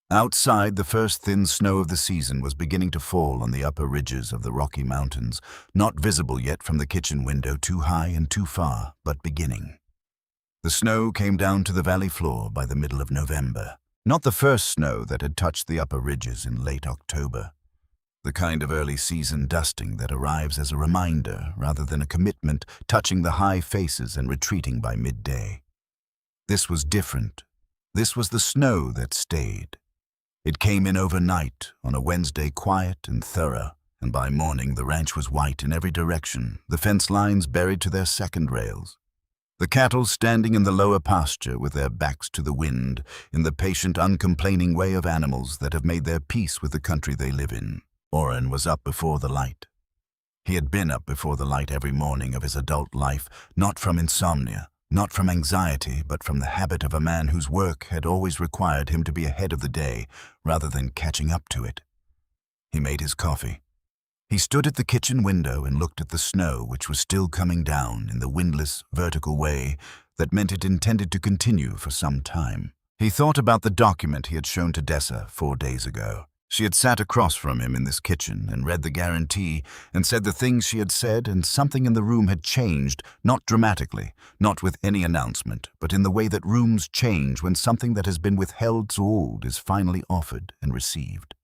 Outside, the first thin snow of the season was beginning to fall on the upper ridges of the Rocky Mountains, not visible yet from the kitchen window, too high and too far, but beginning. The snow came down to the valley floor by the middle of November, not the first snow that had touched the upper ridges in late October. The kind of early season dusting that arrives as a reminder rather than a commitment, touching the high faces and retreating by midday. This was different. This was the snow that stayed. It came in overnight on a Wednesday, quiet and thorough, and by morning the ranch was white in every direction, the fence lines buried to their second rails. The cattle standing in the lower pasture with their backs to the wind, in the patient, uncomplaining way of animals that have made their peace with the country they live in. Oren was up before the light. He had been up before the light every morning of his adult life, not from insomnia, not from anxiety, but from the habit of a man whose work had always required him to be ahead of the day rather than catching up to it. He made his coffee. He stood at the kitchen window and looked at the snow which was still coming down in the windless, vertical way that meant it intended to continue for some time. He thought about the document he had shown to Dessa 4 days ago. She had sat across from him in this kitchen and read the guarantee and said the things she had said, and something in the room had changed, not dramatically, not with any announcement, but in the way that rooms change when something that has been withheld so old is finally offered and received.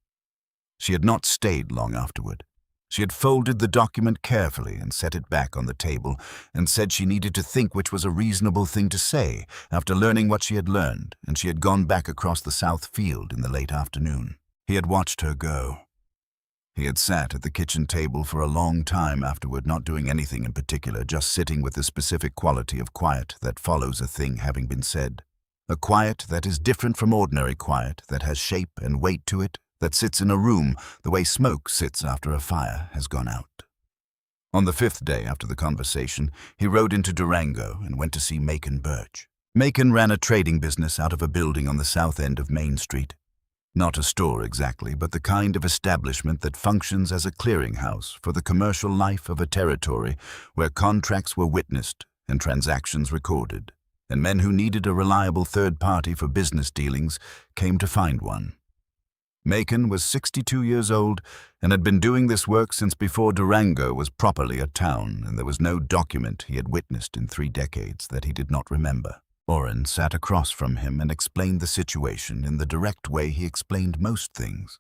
She had not stayed long afterward. She had folded the document carefully and set it back on the table and said she needed to think which was a reasonable thing to say after learning what she had learned, and she had gone back across the south field in the late afternoon. He had watched her go. He had sat at the kitchen table for a long time afterward, not doing anything in particular, just sitting with the specific quality of quiet that follows a thing having been said. A quiet that is different from ordinary quiet, that has shape and weight to it, that sits in a room the way smoke sits after a fire has gone out. On the 5th day after the conversation, he rode into Durango and went to see Macon Birch. Macon ran a trading business out of a building on the south end of Main Street. Not a store exactly, but the kind of establishment that functions as a clearinghouse for the commercial life of a territory where contracts were witnessed and transactions recorded, and men who needed a reliable third party for business dealings came to find one. Macon was 62 years old and had been doing this work since before Durango was properly a town, and there was no document he had witnessed in 3 decades that he did not remember. Oren sat across from him and explained the situation in the direct way he explained most things.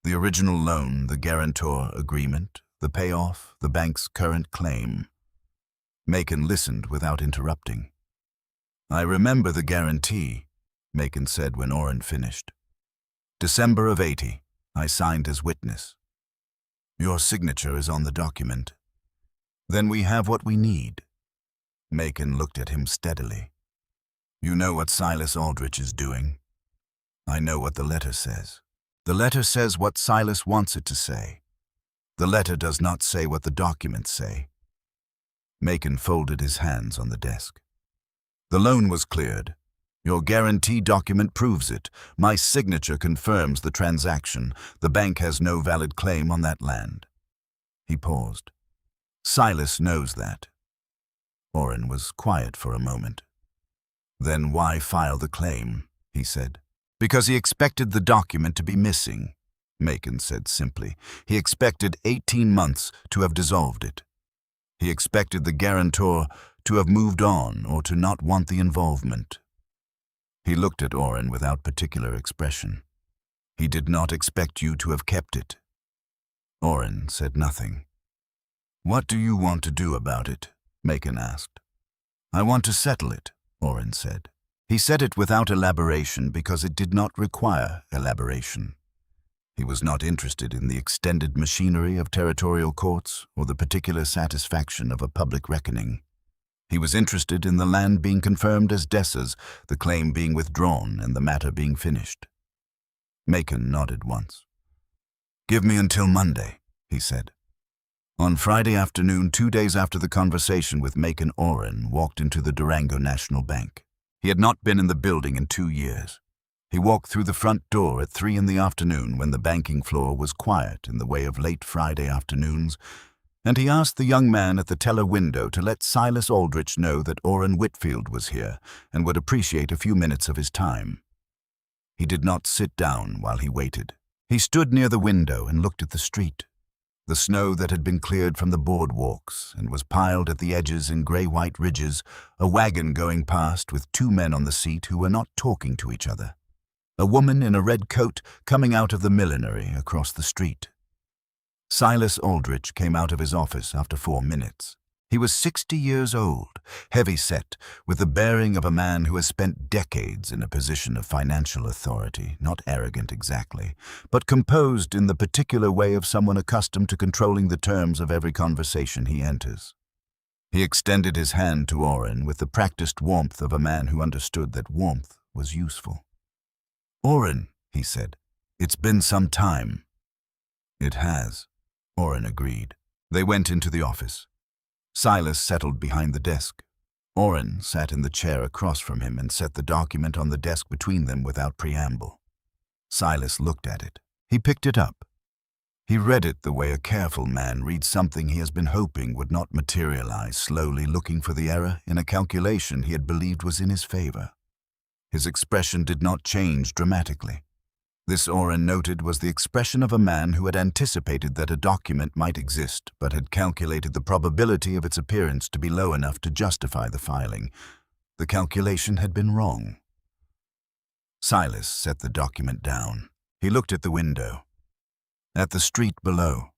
The original loan, the guarantor agreement, the payoff, the bank's current claim. Macon listened without interrupting. "I remember the guarantee," Macon said when Oren finished. "December of '80, I signed as witness. Your signature is on the document. Then we have what we need." Macon looked at him steadily. "You know what Silas Aldrich is doing. I know what the letter says. The letter says what Silas wants it to say. The letter does not say what the documents say. Macon folded his hands on the desk. The loan was cleared. Your guarantee document proves it. My signature confirms the transaction. The bank has no valid claim on that land. He paused. Silas knows that. Orrin was quiet for a moment. Then why file the claim? He said. Because he expected the document to be missing, Macon said simply. He expected 18 months to have dissolved it. He expected the guarantor to have moved on or to not want the involvement. He looked at Orrin without particular expression. He did not expect you to have kept it. Orrin said nothing. What do you want to do about it? Macon asked. I want to settle it, Orrin said. He said it without elaboration because it did not require elaboration. He was not interested in the extended machinery of territorial courts or the particular satisfaction of a public reckoning. He was interested in the land being confirmed as Dessa's, the claim being withdrawn, and the matter being finished. Macon nodded once. Give me until Monday, he said. On Friday afternoon, 2 days after the conversation with Macon, Orrin walked into the Durango National Bank. He had not been in the building in 2 years. He walked through the front door at 3 in the afternoon when the banking floor was quiet in the way of late Friday afternoons, and he asked the young man at the teller window to let Silas Aldrich know that Orrin Whitfield was here and would appreciate a few minutes of his time. He did not sit down while he waited. He stood near the window and looked at the street. The snow that had been cleared from the boardwalks and was piled at the edges in gray-white ridges, a wagon going past with 2 men on the seat who were not talking to each other. A woman in a red coat coming out of the millinery across the street. Silas Aldrich came out of his office after 4 minutes. He was 60 years old, heavy-set, with the bearing of a man who has spent decades in a position of financial authority, not arrogant exactly, but composed in the particular way of someone accustomed to controlling the terms of every conversation he enters. He extended his hand to Orrin with the practiced warmth of a man who understood that warmth was useful. Orrin, he said, it's been some time. It has, Orrin agreed. They went into the office. Silas settled behind the desk. Orrin sat in the chair across from him and set the document on the desk between them without preamble. Silas looked at it. He picked it up. He read it the way a careful man reads something he has been hoping would not materialize, slowly looking for the error in a calculation he had believed was in his favor. His expression did not change dramatically. This, Orrin noted, was the expression of a man who had anticipated that a document might exist, but had calculated the probability of its appearance to be low enough to justify the filing. The calculation had been wrong. Silas set the document down. He looked at the window. At the street below.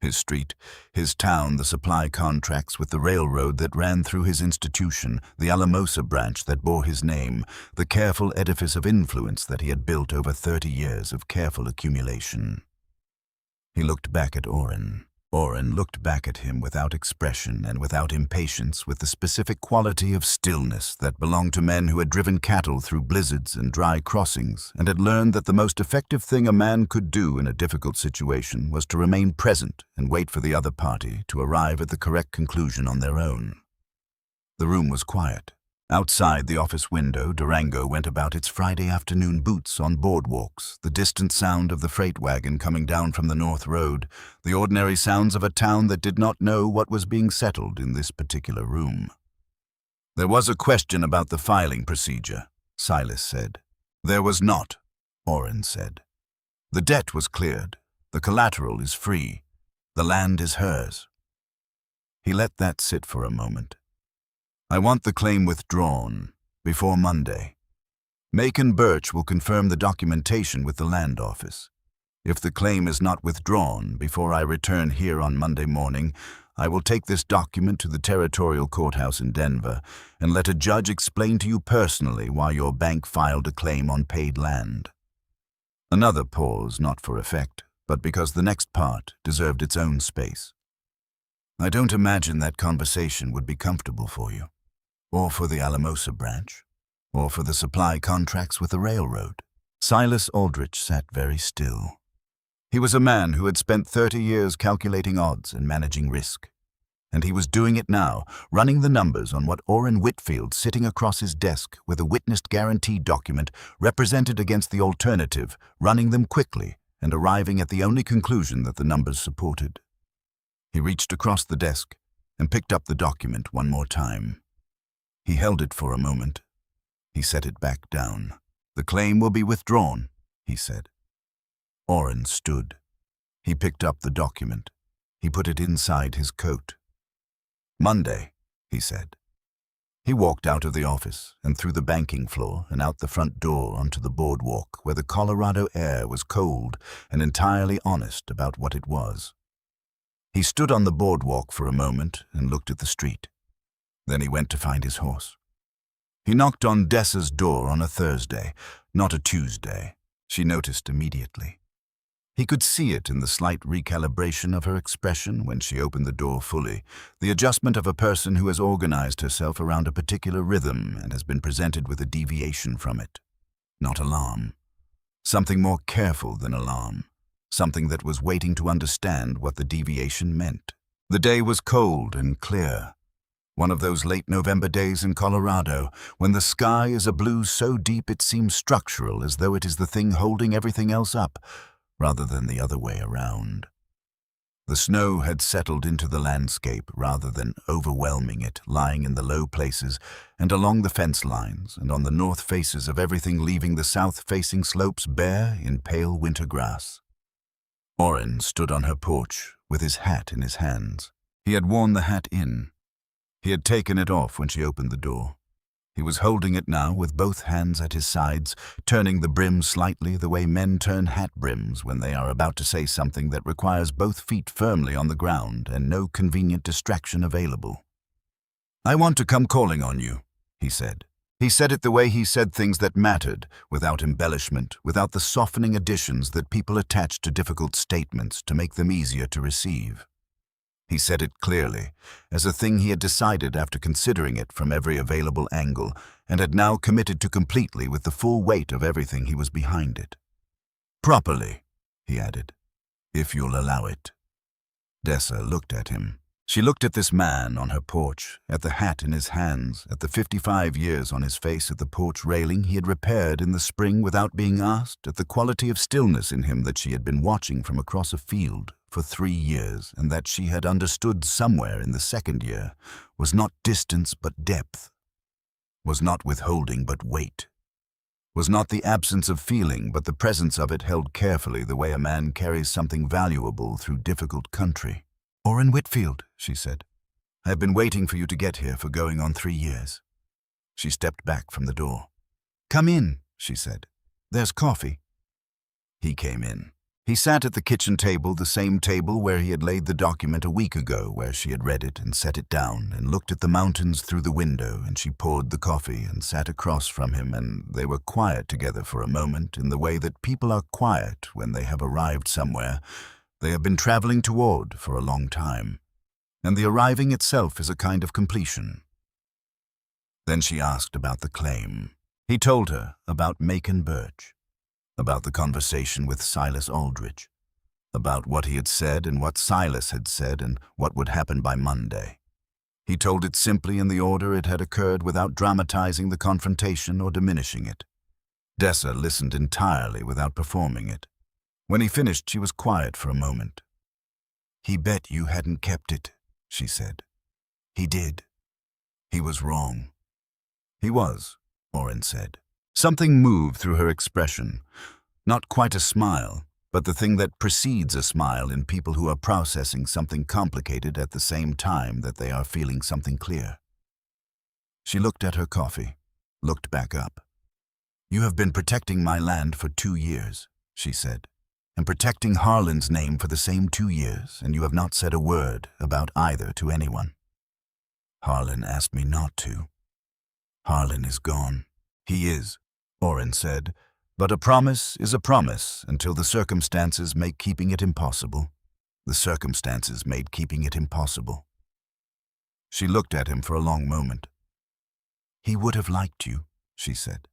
His street, his town, the supply contracts with the railroad that ran through his institution, the Alamosa branch that bore his name, the careful edifice of influence that he had built over 30 years of careful accumulation. He looked back at Orrin. Orrin looked back at him without expression and without impatience, with the specific quality of stillness that belonged to men who had driven cattle through blizzards and dry crossings and had learned that the most effective thing a man could do in a difficult situation was to remain present and wait for the other party to arrive at the correct conclusion on their own. The room was quiet. Outside the office window, Durango went about its Friday afternoon boots on boardwalks, the distant sound of the freight wagon coming down from the North Road, the ordinary sounds of a town that did not know what was being settled in this particular room. There was a question about the filing procedure, Silas said. There was not, Orrin said. The debt was cleared. The collateral is free. The land is hers. He let that sit for a moment. I want the claim withdrawn before Monday. Macon Birch will confirm the documentation with the land office. If the claim is not withdrawn before I return here on Monday morning, I will take this document to the territorial courthouse in Denver and let a judge explain to you personally why your bank filed a claim on paid land. Another pause, not for effect, but because the next part deserved its own space. I don't imagine that conversation would be comfortable for you, or for the Alamosa branch, or for the supply contracts with the railroad. Silas Aldrich sat very still. He was a man who had spent 30 years calculating odds and managing risk. And he was doing it now, running the numbers on what Orrin Whitfield, sitting across his desk with a witnessed guarantee document, represented against the alternative, running them quickly and arriving at the only conclusion that the numbers supported. He reached across the desk and picked up the document one more time. He held it for a moment. He set it back down. "The claim will be withdrawn," he said. Orrin stood. He picked up the document. He put it inside his coat. "Monday," he said. He walked out of the office and through the banking floor and out the front door onto the boardwalk where the Colorado air was cold and entirely honest about what it was. He stood on the boardwalk for a moment and looked at the street. Then he went to find his horse. He knocked on Dessa's door on a Thursday, not a Tuesday. She noticed immediately. He could see it in the slight recalibration of her expression when she opened the door fully, the adjustment of a person who has organized herself around a particular rhythm and has been presented with a deviation from it. Not alarm. Something more careful than alarm. Something that was waiting to understand what the deviation meant. The day was cold and clear. One of those late November days in Colorado, when the sky is a blue so deep it seems structural, as though it is the thing holding everything else up, rather than the other way around. The snow had settled into the landscape rather than overwhelming it, lying in the low places and along the fence lines and on the north faces of everything, leaving the south-facing slopes bare in pale winter grass. Orrin stood on her porch with his hat in his hands. He had worn the hat in. He had taken it off when she opened the door. He was holding it now with both hands at his sides, turning the brim slightly the way men turn hat brims when they are about to say something that requires both feet firmly on the ground and no convenient distraction available. "I want to come calling on you," he said. He said it the way he said things that mattered, without embellishment, without the softening additions that people attach to difficult statements to make them easier to receive. He said it clearly, as a thing he had decided after considering it from every available angle, and had now committed to completely with the full weight of everything he was behind it. "Properly," he added, "if you'll allow it." Dessa looked at him. She looked at this man on her porch, at the hat in his hands, at the 55 years on his face, at the porch railing he had repaired in the spring without being asked, at the quality of stillness in him that she had been watching from across a field for 3 years, and that she had understood somewhere in the second year was not distance but depth, was not withholding but weight, was not the absence of feeling but the presence of it held carefully the way a man carries something valuable through difficult country. "Orrin Whitfield," she said, "I have been waiting for you to get here for going on 3 years. She stepped back from the door. "Come in," she said. "There's coffee." He came in. He sat at the kitchen table, the same table where he had laid the document a week ago, where she had read it and set it down and looked at the mountains through the window, and she poured the coffee and sat across from him, and they were quiet together for a moment in the way that people are quiet when they have arrived somewhere they have been traveling toward for a long time, and the arriving itself is a kind of completion. Then she asked about the claim. He told her about Macon Birch, about the conversation with Silas Aldrich, about what he had said and what Silas had said and what would happen by Monday. He told it simply in the order it had occurred without dramatizing the confrontation or diminishing it. Dessa listened entirely without performing it. When he finished, she was quiet for a moment. "He bet you hadn't kept it," she said. "He did. He was wrong." "He was," Orrin said. Something moved through her expression. Not quite a smile, but the thing that precedes a smile in people who are processing something complicated at the same time that they are feeling something clear. She looked at her coffee, looked back up. "You have been protecting my land for 2 years," she said, "and protecting Harlan's name for the same 2 years, and you have not said a word about either to anyone." "Harlan asked me not to." "Harlan is gone." "He is," Orrin said, "but a promise is a promise until the circumstances make keeping it impossible. The circumstances made keeping it impossible." She looked at him for a long moment. "He would have liked you," she said.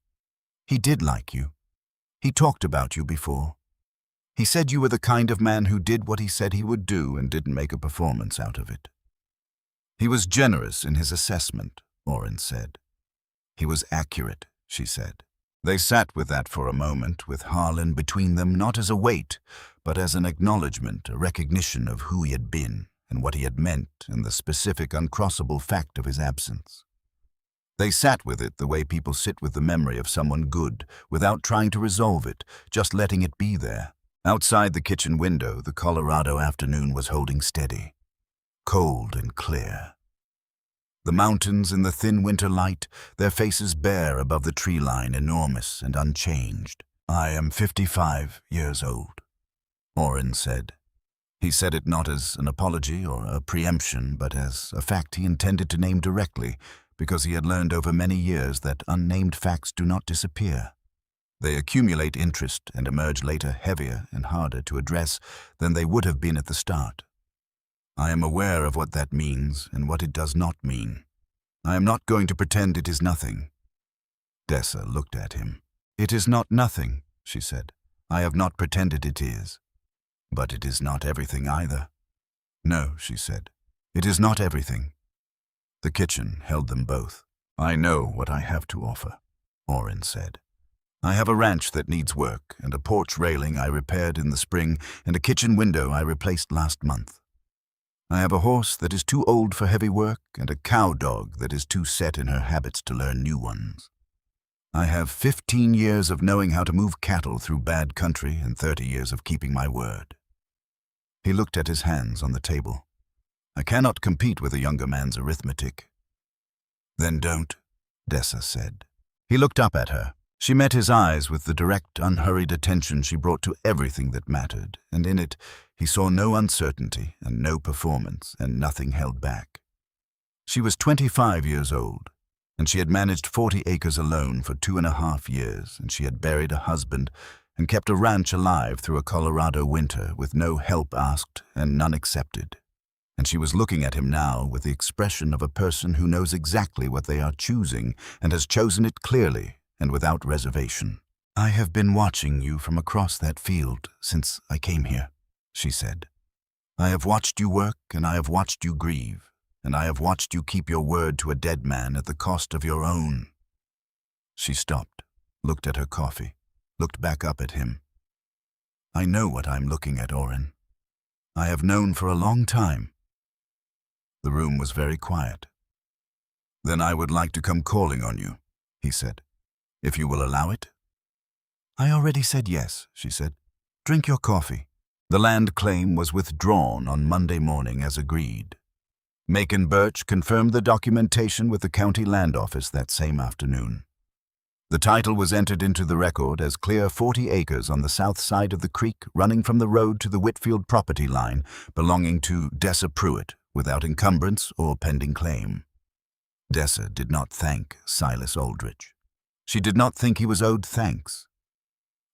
"He did like you. He talked about you before. He said you were the kind of man who did what he said he would do and didn't make a performance out of it. He was generous in his assessment, Orrin said. He was accurate, she said. They sat with that for a moment, with Harlan between them, not as a weight, but as an acknowledgement, a recognition of who he had been and what he had meant and the specific, uncrossable fact of his absence. They sat with it the way people sit with the memory of someone good, without trying to resolve it, just letting it be there. Outside the kitchen window, the Colorado afternoon was holding steady, cold and clear. The mountains in the thin winter light, their faces bare above the tree line, enormous and unchanged. "I am 55 years old," Orrin said. He said it not as an apology or a preemption, but as a fact he intended to name directly, because he had learned over many years that unnamed facts do not disappear. They accumulate interest and emerge later heavier and harder to address than they would have been at the start. I am aware of what that means and what it does not mean. I am not going to pretend it is nothing. Dessa looked at him. "It is not nothing," she said. "I have not pretended it is. But it is not everything either." "No," she said. "It is not everything." The kitchen held them both. "I know what I have to offer," Orrin said. "I have a ranch that needs work, and a porch railing I repaired in the spring, and a kitchen window I replaced last month. I have a horse that is too old for heavy work, and a cow dog that is too set in her habits to learn new ones. I have 15 years of knowing how to move cattle through bad country and 30 years of keeping my word." He looked at his hands on the table. "I cannot compete with a younger man's arithmetic." "Then don't," Dessa said. He looked up at her. She met his eyes with the direct, unhurried attention she brought to everything that mattered, and in it he saw no uncertainty and no performance and nothing held back. She was 25 years old, and she had managed 40 acres alone for 2.5 years, and she had buried a husband and kept a ranch alive through a Colorado winter with no help asked and none accepted. And she was looking at him now with the expression of a person who knows exactly what they are choosing and has chosen it clearly and without reservation. "I have been watching you from across that field since I came here," she said. "I have watched you work, and I have watched you grieve, and I have watched you keep your word to a dead man at the cost of your own." She stopped, looked at her coffee, looked back up at him. "I know what I'm looking at, Orrin. I have known for a long time." The room was very quiet. "Then I would like to come calling on you," he said. "If you will allow it." "I already said yes," she said. "Drink your coffee." The land claim was withdrawn on Monday morning as agreed. Macon Birch confirmed the documentation with the county land office that same afternoon. The title was entered into the record as clear 40 acres on the south side of the creek running from the road to the Whitfield property line belonging to Dessa Pruitt without encumbrance or pending claim. Dessa did not thank Silas Aldrich. She did not think he was owed thanks.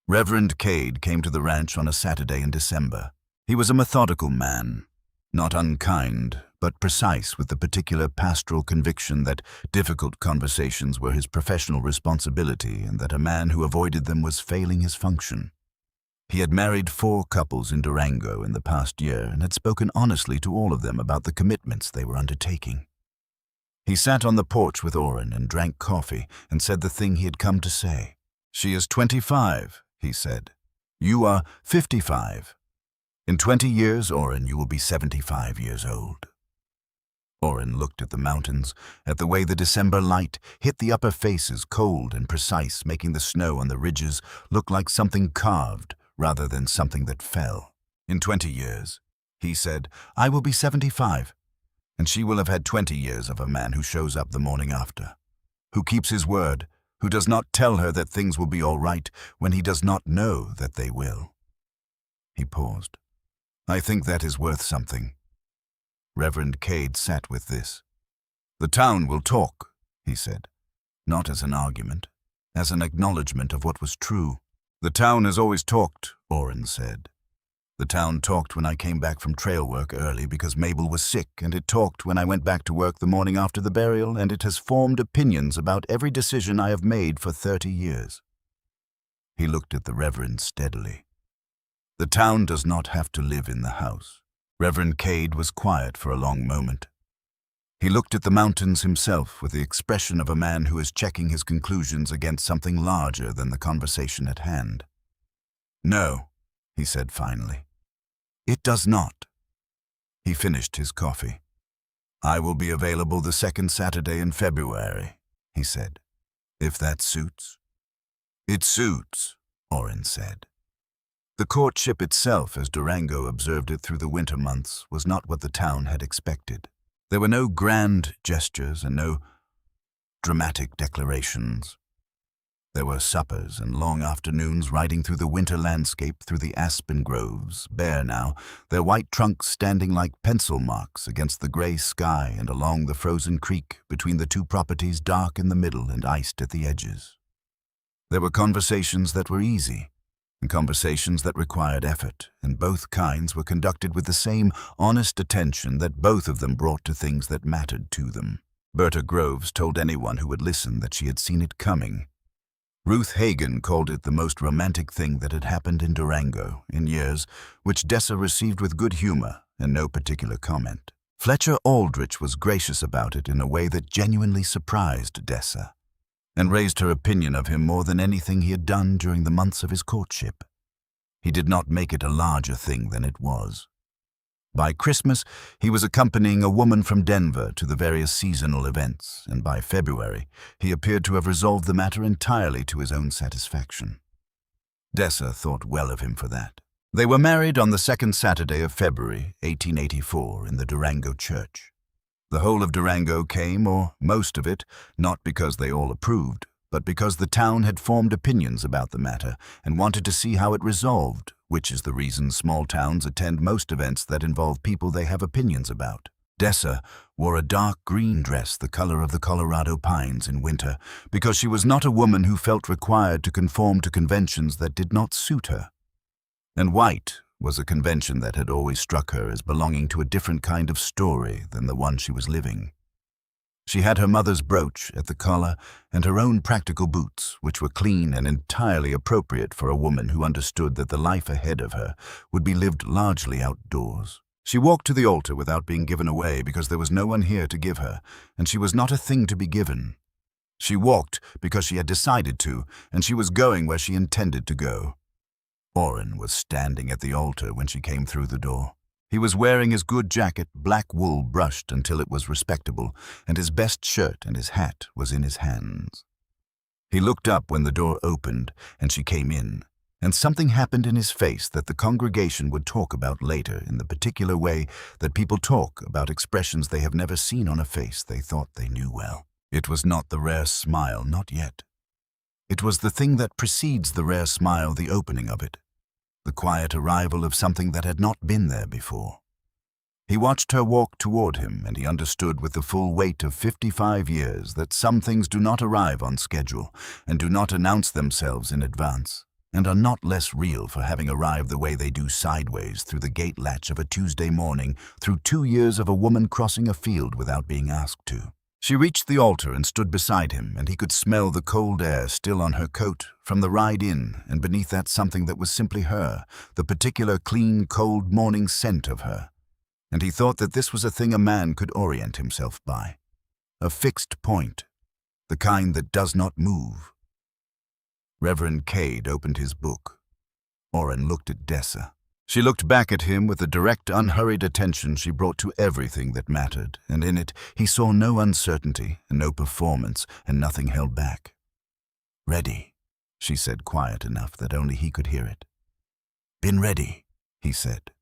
Reverend Cade came to the ranch on a Saturday in December. He was a methodical man, not unkind, but precise with the particular pastoral conviction that difficult conversations were his professional responsibility and that a man who avoided them was failing his function. He had married 4 couples in Durango in the past year and had spoken honestly to all of them about the commitments they were undertaking. He sat on the porch with Orrin and drank coffee and said the thing he had come to say. "She is 25, he said. "You are 55. In 20 years, Orrin, you will be 75 years old." Orrin looked at the mountains, at the way the December light hit the upper faces cold and precise, making the snow on the ridges look like something carved rather than something that fell. "In 20 years, he said, I will be 75. And she will have had 20 years of a man who shows up the morning after, who keeps his word, who does not tell her that things will be all right when he does not know that they will." He paused. "I think that is worth something." Reverend Cade sat with this. "The town will talk," he said, not as an argument, as an acknowledgement of what was true. "The town has always talked," Orrin said. "The town talked when I came back from trail work early because Mabel was sick, and it talked when I went back to work the morning after the burial, and it has formed opinions about every decision I have made for 30 years. He looked at the Reverend steadily. The town does not have to live in the house. Reverend Cade was quiet for a long moment. He looked at the mountains himself with the expression of a man who is checking his conclusions against something larger than the conversation at hand. "No," he said finally. "It does not." He finished his coffee. "I will be available the second Saturday in February," he said, "if that suits." "It suits," Orrin said. The courtship itself, as Durango observed it through the winter months, was not what the town had expected. There were no grand gestures and no dramatic declarations. There were suppers and long afternoons riding through the winter landscape through the aspen groves, bare now, their white trunks standing like pencil marks against the gray sky and along the frozen creek between the two properties, dark in the middle and iced at the edges. There were conversations that were easy, and conversations that required effort, and both kinds were conducted with the same honest attention that both of them brought to things that mattered to them. Berta Groves told anyone who would listen that she had seen it coming. Ruth Hagen called it the most romantic thing that had happened in Durango in years, which Dessa received with good humor and no particular comment. Fletcher Aldrich was gracious about it in a way that genuinely surprised Dessa, and raised her opinion of him more than anything he had done during the months of his courtship. He did not make it a larger thing than it was. By Christmas, he was accompanying a woman from Denver to the various seasonal events, and by February, he appeared to have resolved the matter entirely to his own satisfaction. Dessa thought well of him for that. They were married on the second Saturday of February, 1884, in the Durango church. The whole of Durango came, or most of it, not because they all approved, but because the town had formed opinions about the matter and wanted to see how it resolved, which is the reason small towns attend most events that involve people they have opinions about. Dessa wore a dark green dress the color of the Colorado pines in winter because she was not a woman who felt required to conform to conventions that did not suit her. And white was a convention that had always struck her as belonging to a different kind of story than the one she was living. She had her mother's brooch at the collar and her own practical boots, which were clean and entirely appropriate for a woman who understood that the life ahead of her would be lived largely outdoors. She walked to the altar without being given away because there was no one here to give her, and she was not a thing to be given. She walked because she had decided to, and she was going where she intended to go. Orrin was standing at the altar when she came through the door. He was wearing his good jacket, black wool brushed until it was respectable, and his best shirt and his hat was in his hands. He looked up when the door opened and she came in, and something happened in his face that the congregation would talk about later in the particular way that people talk about expressions they have never seen on a face they thought they knew well. It was not the rare smile, not yet. It was the thing that precedes the rare smile, the opening of it. The quiet arrival of something that had not been there before. He watched her walk toward him, and he understood with the full weight of 55 years that some things do not arrive on schedule and do not announce themselves in advance, and are not less real for having arrived the way they do sideways through the gate latch of a Tuesday morning, through 2 years of a woman crossing a field without being asked to. She reached the altar and stood beside him, and he could smell the cold air still on her coat from the ride in, and beneath that something that was simply her, the particular clean, cold morning scent of her. And he thought that this was a thing a man could orient himself by. A fixed point, the kind that does not move. Reverend Cade opened his book. Orrin looked at Dessa. She looked back at him with the direct, unhurried attention she brought to everything that mattered, and in it he saw no uncertainty and no performance and nothing held back. "Ready," she said, quiet enough that only he could hear it. "Been ready," he said.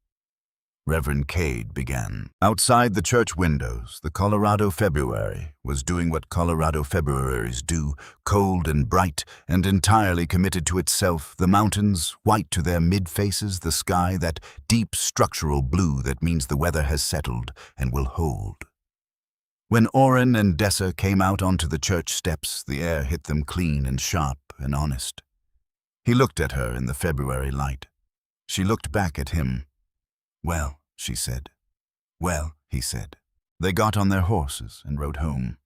Reverend Cade began. Outside the church windows, the Colorado February was doing what Colorado Februaries do, cold and bright and entirely committed to itself, the mountains, white to their mid-faces, the sky, that deep structural blue that means the weather has settled and will hold. When Orrin and Dessa came out onto the church steps, the air hit them clean and sharp and honest. He looked at her in the February light. She looked back at him. "Well," she said. "Well," he said. They got on their horses and rode home.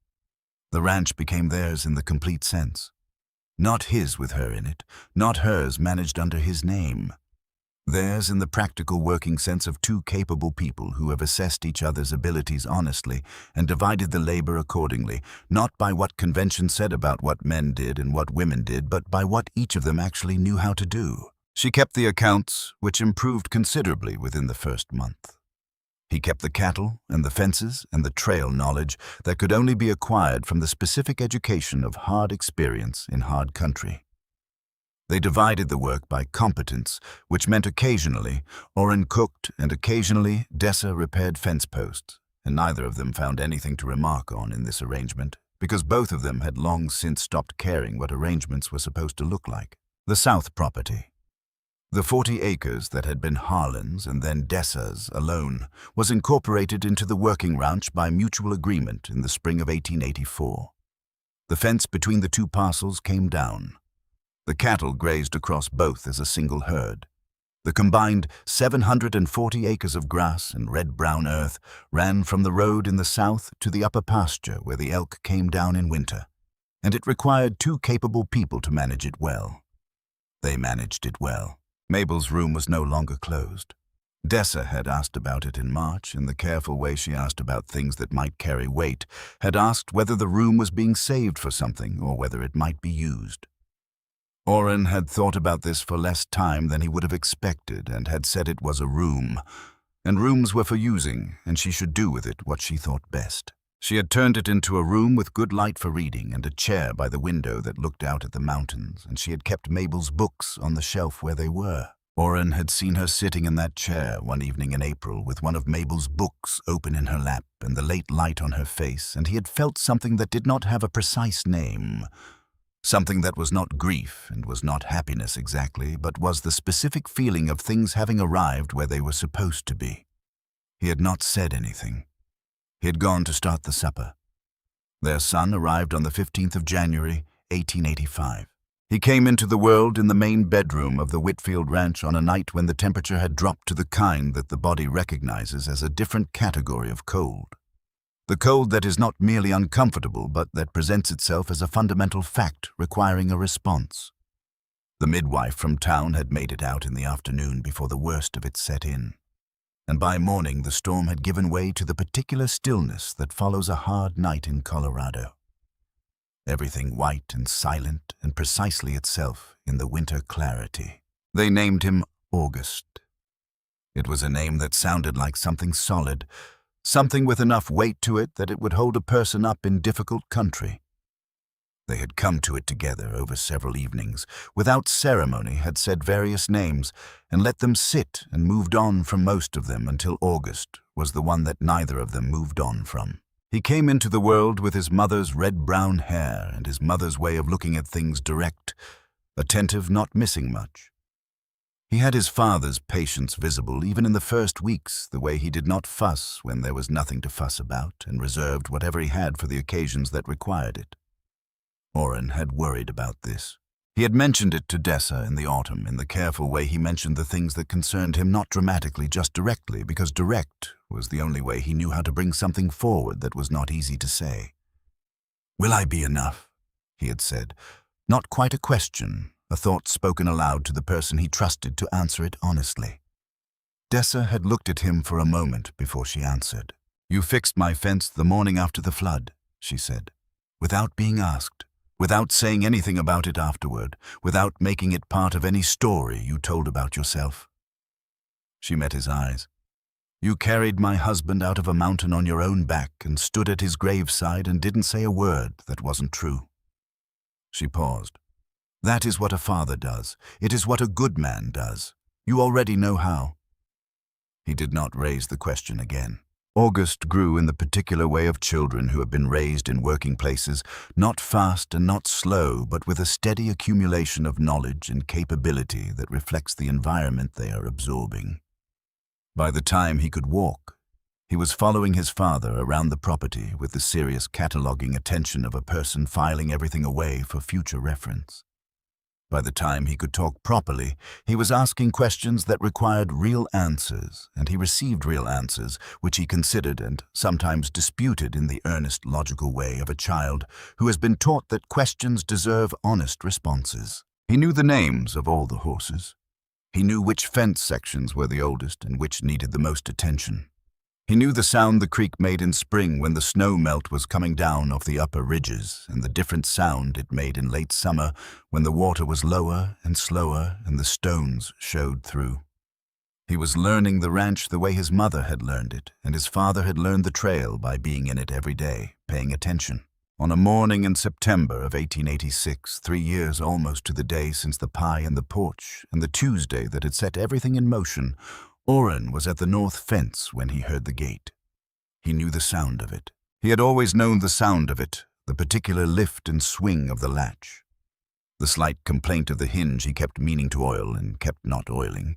The ranch became theirs in the complete sense. Not his with her in it, not hers managed under his name. Theirs in the practical working sense of two capable people who have assessed each other's abilities honestly and divided the labor accordingly, not by what convention said about what men did and what women did, but by what each of them actually knew how to do. She kept the accounts, which improved considerably within the first month. He kept the cattle and the fences and the trail knowledge that could only be acquired from the specific education of hard experience in hard country. They divided the work by competence, which meant occasionally Orrin cooked and occasionally Dessa repaired fence posts, and neither of them found anything to remark on in this arrangement, because both of them had long since stopped caring what arrangements were supposed to look like. The South property. The 40 acres that had been Harlan's and then Dessa's alone was incorporated into the working ranch by mutual agreement in the spring of 1884. The fence between the two parcels came down. The cattle grazed across both as a single herd. The combined 740 acres of grass and red-brown earth ran from the road in the south to the upper pasture where the elk came down in winter, and it required two capable people to manage it well. They managed it well. Mabel's room was no longer closed. Dessa had asked about it in March, in the careful way she asked about things that might carry weight, had asked whether the room was being saved for something or whether it might be used. Orrin had thought about this for less time than he would have expected and had said it was a room, and rooms were for using, and she should do with it what she thought best. She had turned it into a room with good light for reading and a chair by the window that looked out at the mountains, and she had kept Mabel's books on the shelf where they were. Orrin had seen her sitting in that chair one evening in April with one of Mabel's books open in her lap and the late light on her face, and he had felt something that did not have a precise name. Something that was not grief and was not happiness exactly, but was the specific feeling of things having arrived where they were supposed to be. He had not said anything. He had gone to start the supper. Their son arrived on the 15th of January, 1885. He came into the world in the main bedroom of the Whitfield Ranch on a night when the temperature had dropped to the kind that the body recognizes as a different category of cold. The cold that is not merely uncomfortable, but that presents itself as a fundamental fact requiring a response. The midwife from town had made it out in the afternoon before the worst of it set in, and by morning the storm had given way to the particular stillness that follows a hard night in Colorado. Everything white and silent and precisely itself in the winter clarity. They named him August. It was a name that sounded like something solid, something with enough weight to it that it would hold a person up in difficult country. They had come to it together over several evenings, without ceremony had said various names, and let them sit and moved on from most of them until August was the one that neither of them moved on from. He came into the world with his mother's red-brown hair and his mother's way of looking at things direct, attentive, not missing much. He had his father's patience visible even in the first weeks, the way he did not fuss when there was nothing to fuss about and reserved whatever he had for the occasions that required it. Orrin had worried about this. He had mentioned it to Dessa in the autumn in the careful way he mentioned the things that concerned him, not dramatically, just directly, because direct was the only way he knew how to bring something forward that was not easy to say. "Will I be enough?" he had said. Not quite a question, a thought spoken aloud to the person he trusted to answer it honestly. Dessa had looked at him for a moment before she answered. "You fixed my fence the morning after the flood," she said, "without being asked, without saying anything about it afterward, without making it part of any story you told about yourself." She met his eyes. "You carried my husband out of a mountain on your own back and stood at his graveside and didn't say a word that wasn't true." She paused. "That is what a father does. It is what a good man does. You already know how." He did not raise the question again. August grew in the particular way of children who have been raised in working places, not fast and not slow, but with a steady accumulation of knowledge and capability that reflects the environment they are absorbing. By the time he could walk, he was following his father around the property with the serious cataloging attention of a person filing everything away for future reference. By the time he could talk properly, he was asking questions that required real answers, and he received real answers, which he considered and sometimes disputed in the earnest, logical way of a child who has been taught that questions deserve honest responses. He knew the names of all the horses. He knew which fence sections were the oldest and which needed the most attention. He knew the sound the creek made in spring when the snow melt was coming down off the upper ridges, and the different sound it made in late summer when the water was lower and slower and the stones showed through. He was learning the ranch the way his mother had learned it, and his father had learned the trail by being in it every day, paying attention. On a morning in September of 1886, 3 years almost to the day since the pie in the porch and the Tuesday that had set everything in motion, Orrin was at the north fence when he heard the gate. He knew the sound of it. He had always known the sound of it, the particular lift and swing of the latch. The slight complaint of the hinge he kept meaning to oil and kept not oiling.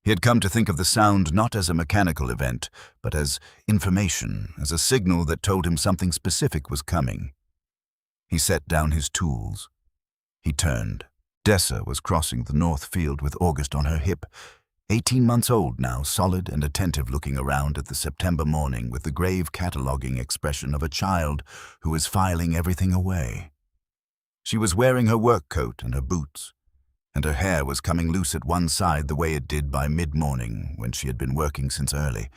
He had come to think of the sound not as a mechanical event, but as information, as a signal that told him something specific was coming. He set down his tools. He turned. Dessa was crossing the north field with August on her hip, 18 months old now, solid and attentive, looking around at the September morning with the grave cataloging expression of a child who is filing everything away. She was wearing her work coat and her boots, and her hair was coming loose at one side the way it did by mid-morning when she had been working since early,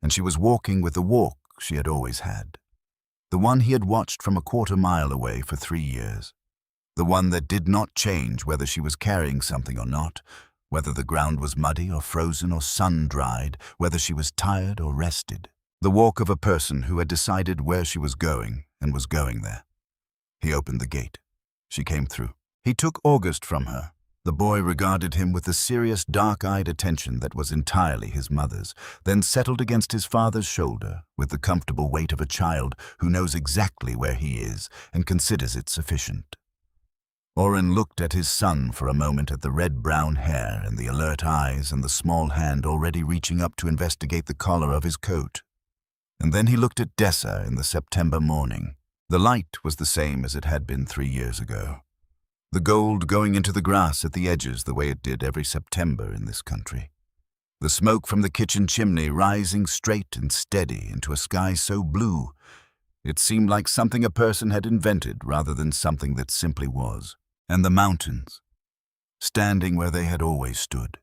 and she was walking with the walk she had always had, the one he had watched from a quarter-mile away for 3 years, the one that did not change whether she was carrying something or not, whether the ground was muddy or frozen or sun-dried, whether she was tired or rested, the walk of a person who had decided where she was going and was going there. He opened the gate. She came through. He took August from her. The boy regarded him with the serious, dark-eyed attention that was entirely his mother's, then settled against his father's shoulder with the comfortable weight of a child who knows exactly where he is and considers it sufficient. Orrin looked at his son for a moment, at the red-brown hair and the alert eyes and the small hand already reaching up to investigate the collar of his coat. And then he looked at Dessa in the September morning. The light was the same as it had been 3 years ago. The gold going into the grass at the edges the way it did every September in this country. The smoke from the kitchen chimney rising straight and steady into a sky so blue it seemed like something a person had invented rather than something that simply was. And the mountains, standing where they had always stood,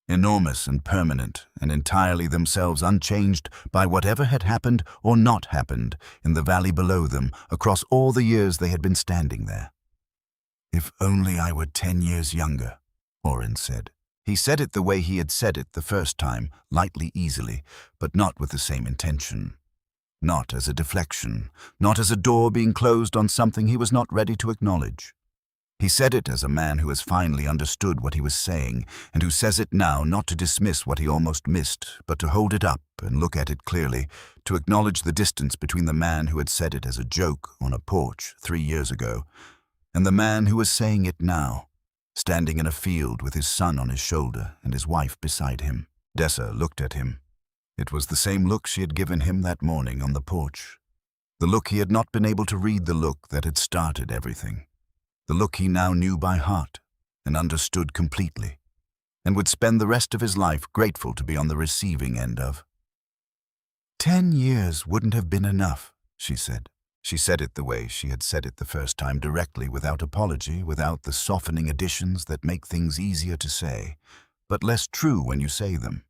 enormous and permanent and entirely themselves unchanged by whatever had happened or not happened in the valley below them across all the years they had been standing there. "If only I were 10 years younger," Orrin said. He said it the way he had said it the first time, lightly, easily, but not with the same intention. Not as a deflection, not as a door being closed on something he was not ready to acknowledge. He said it as a man who has finally understood what he was saying, and who says it now not to dismiss what he almost missed, but to hold it up and look at it clearly, to acknowledge the distance between the man who had said it as a joke on a porch 3 years ago, and the man who was saying it now, standing in a field with his son on his shoulder and his wife beside him. Dessa looked at him. It was the same look she had given him that morning on the porch. The look he had not been able to read, the look that had started everything. The look he now knew by heart and understood completely, and would spend the rest of his life grateful to be on the receiving end of. 10 years wouldn't have been enough, she said. She said it the way she had said it the first time, directly, without apology, without the softening additions that make things easier to say, but less true when you say them.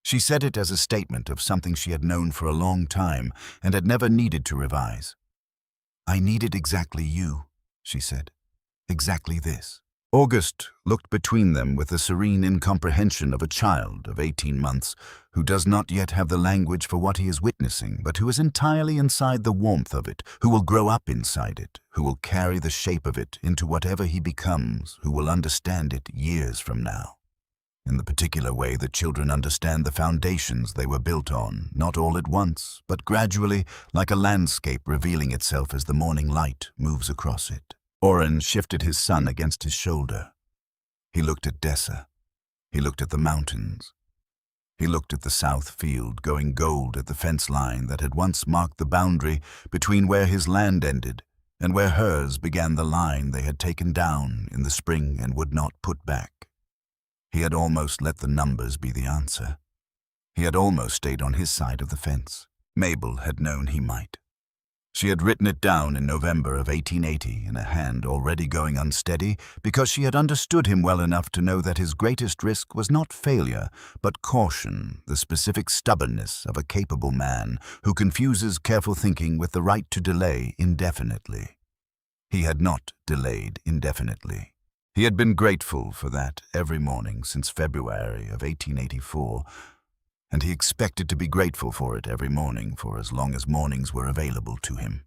She said it as a statement of something she had known for a long time and had never needed to revise. "I needed exactly you," she said. "Exactly this." August looked between them with the serene incomprehension of a child of 18 months who does not yet have the language for what he is witnessing, but who is entirely inside the warmth of it, who will grow up inside it, who will carry the shape of it into whatever he becomes, who will understand it years from now. In the particular way that children understand the foundations they were built on, not all at once, but gradually, like a landscape revealing itself as the morning light moves across it. Orrin shifted his son against his shoulder. He looked at Dessa. He looked at the mountains. He looked at the south field going gold at the fence line that had once marked the boundary between where his land ended and where hers began, the line they had taken down in the spring and would not put back. He had almost let the numbers be the answer. He had almost stayed on his side of the fence. Mabel had known he might. She had written it down in November of 1880 in a hand already going unsteady because she had understood him well enough to know that his greatest risk was not failure, but caution, the specific stubbornness of a capable man who confuses careful thinking with the right to delay indefinitely. He had not delayed indefinitely. He had been grateful for that every morning since February of 1884, and he expected to be grateful for it every morning for as long as mornings were available to him.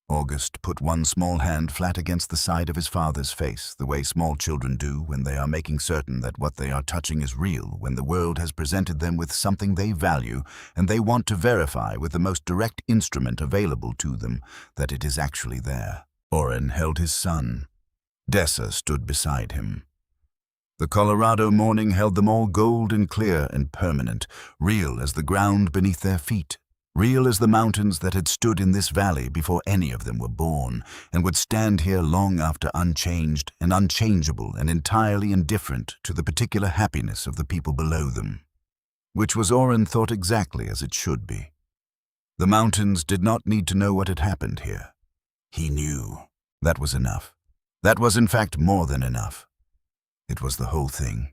August put one small hand flat against the side of his father's face, the way small children do when they are making certain that what they are touching is real, when the world has presented them with something they value and they want to verify with the most direct instrument available to them that it is actually there. Orrin held his son. Dessa stood beside him. The Colorado morning held them all gold and clear and permanent, real as the ground beneath their feet, real as the mountains that had stood in this valley before any of them were born, and would stand here long after, unchanged and unchangeable and entirely indifferent to the particular happiness of the people below them. Which was, Orrin thought, exactly as it should be. The mountains did not need to know what had happened here. He knew. That was enough. That was in fact more than enough. It was the whole thing.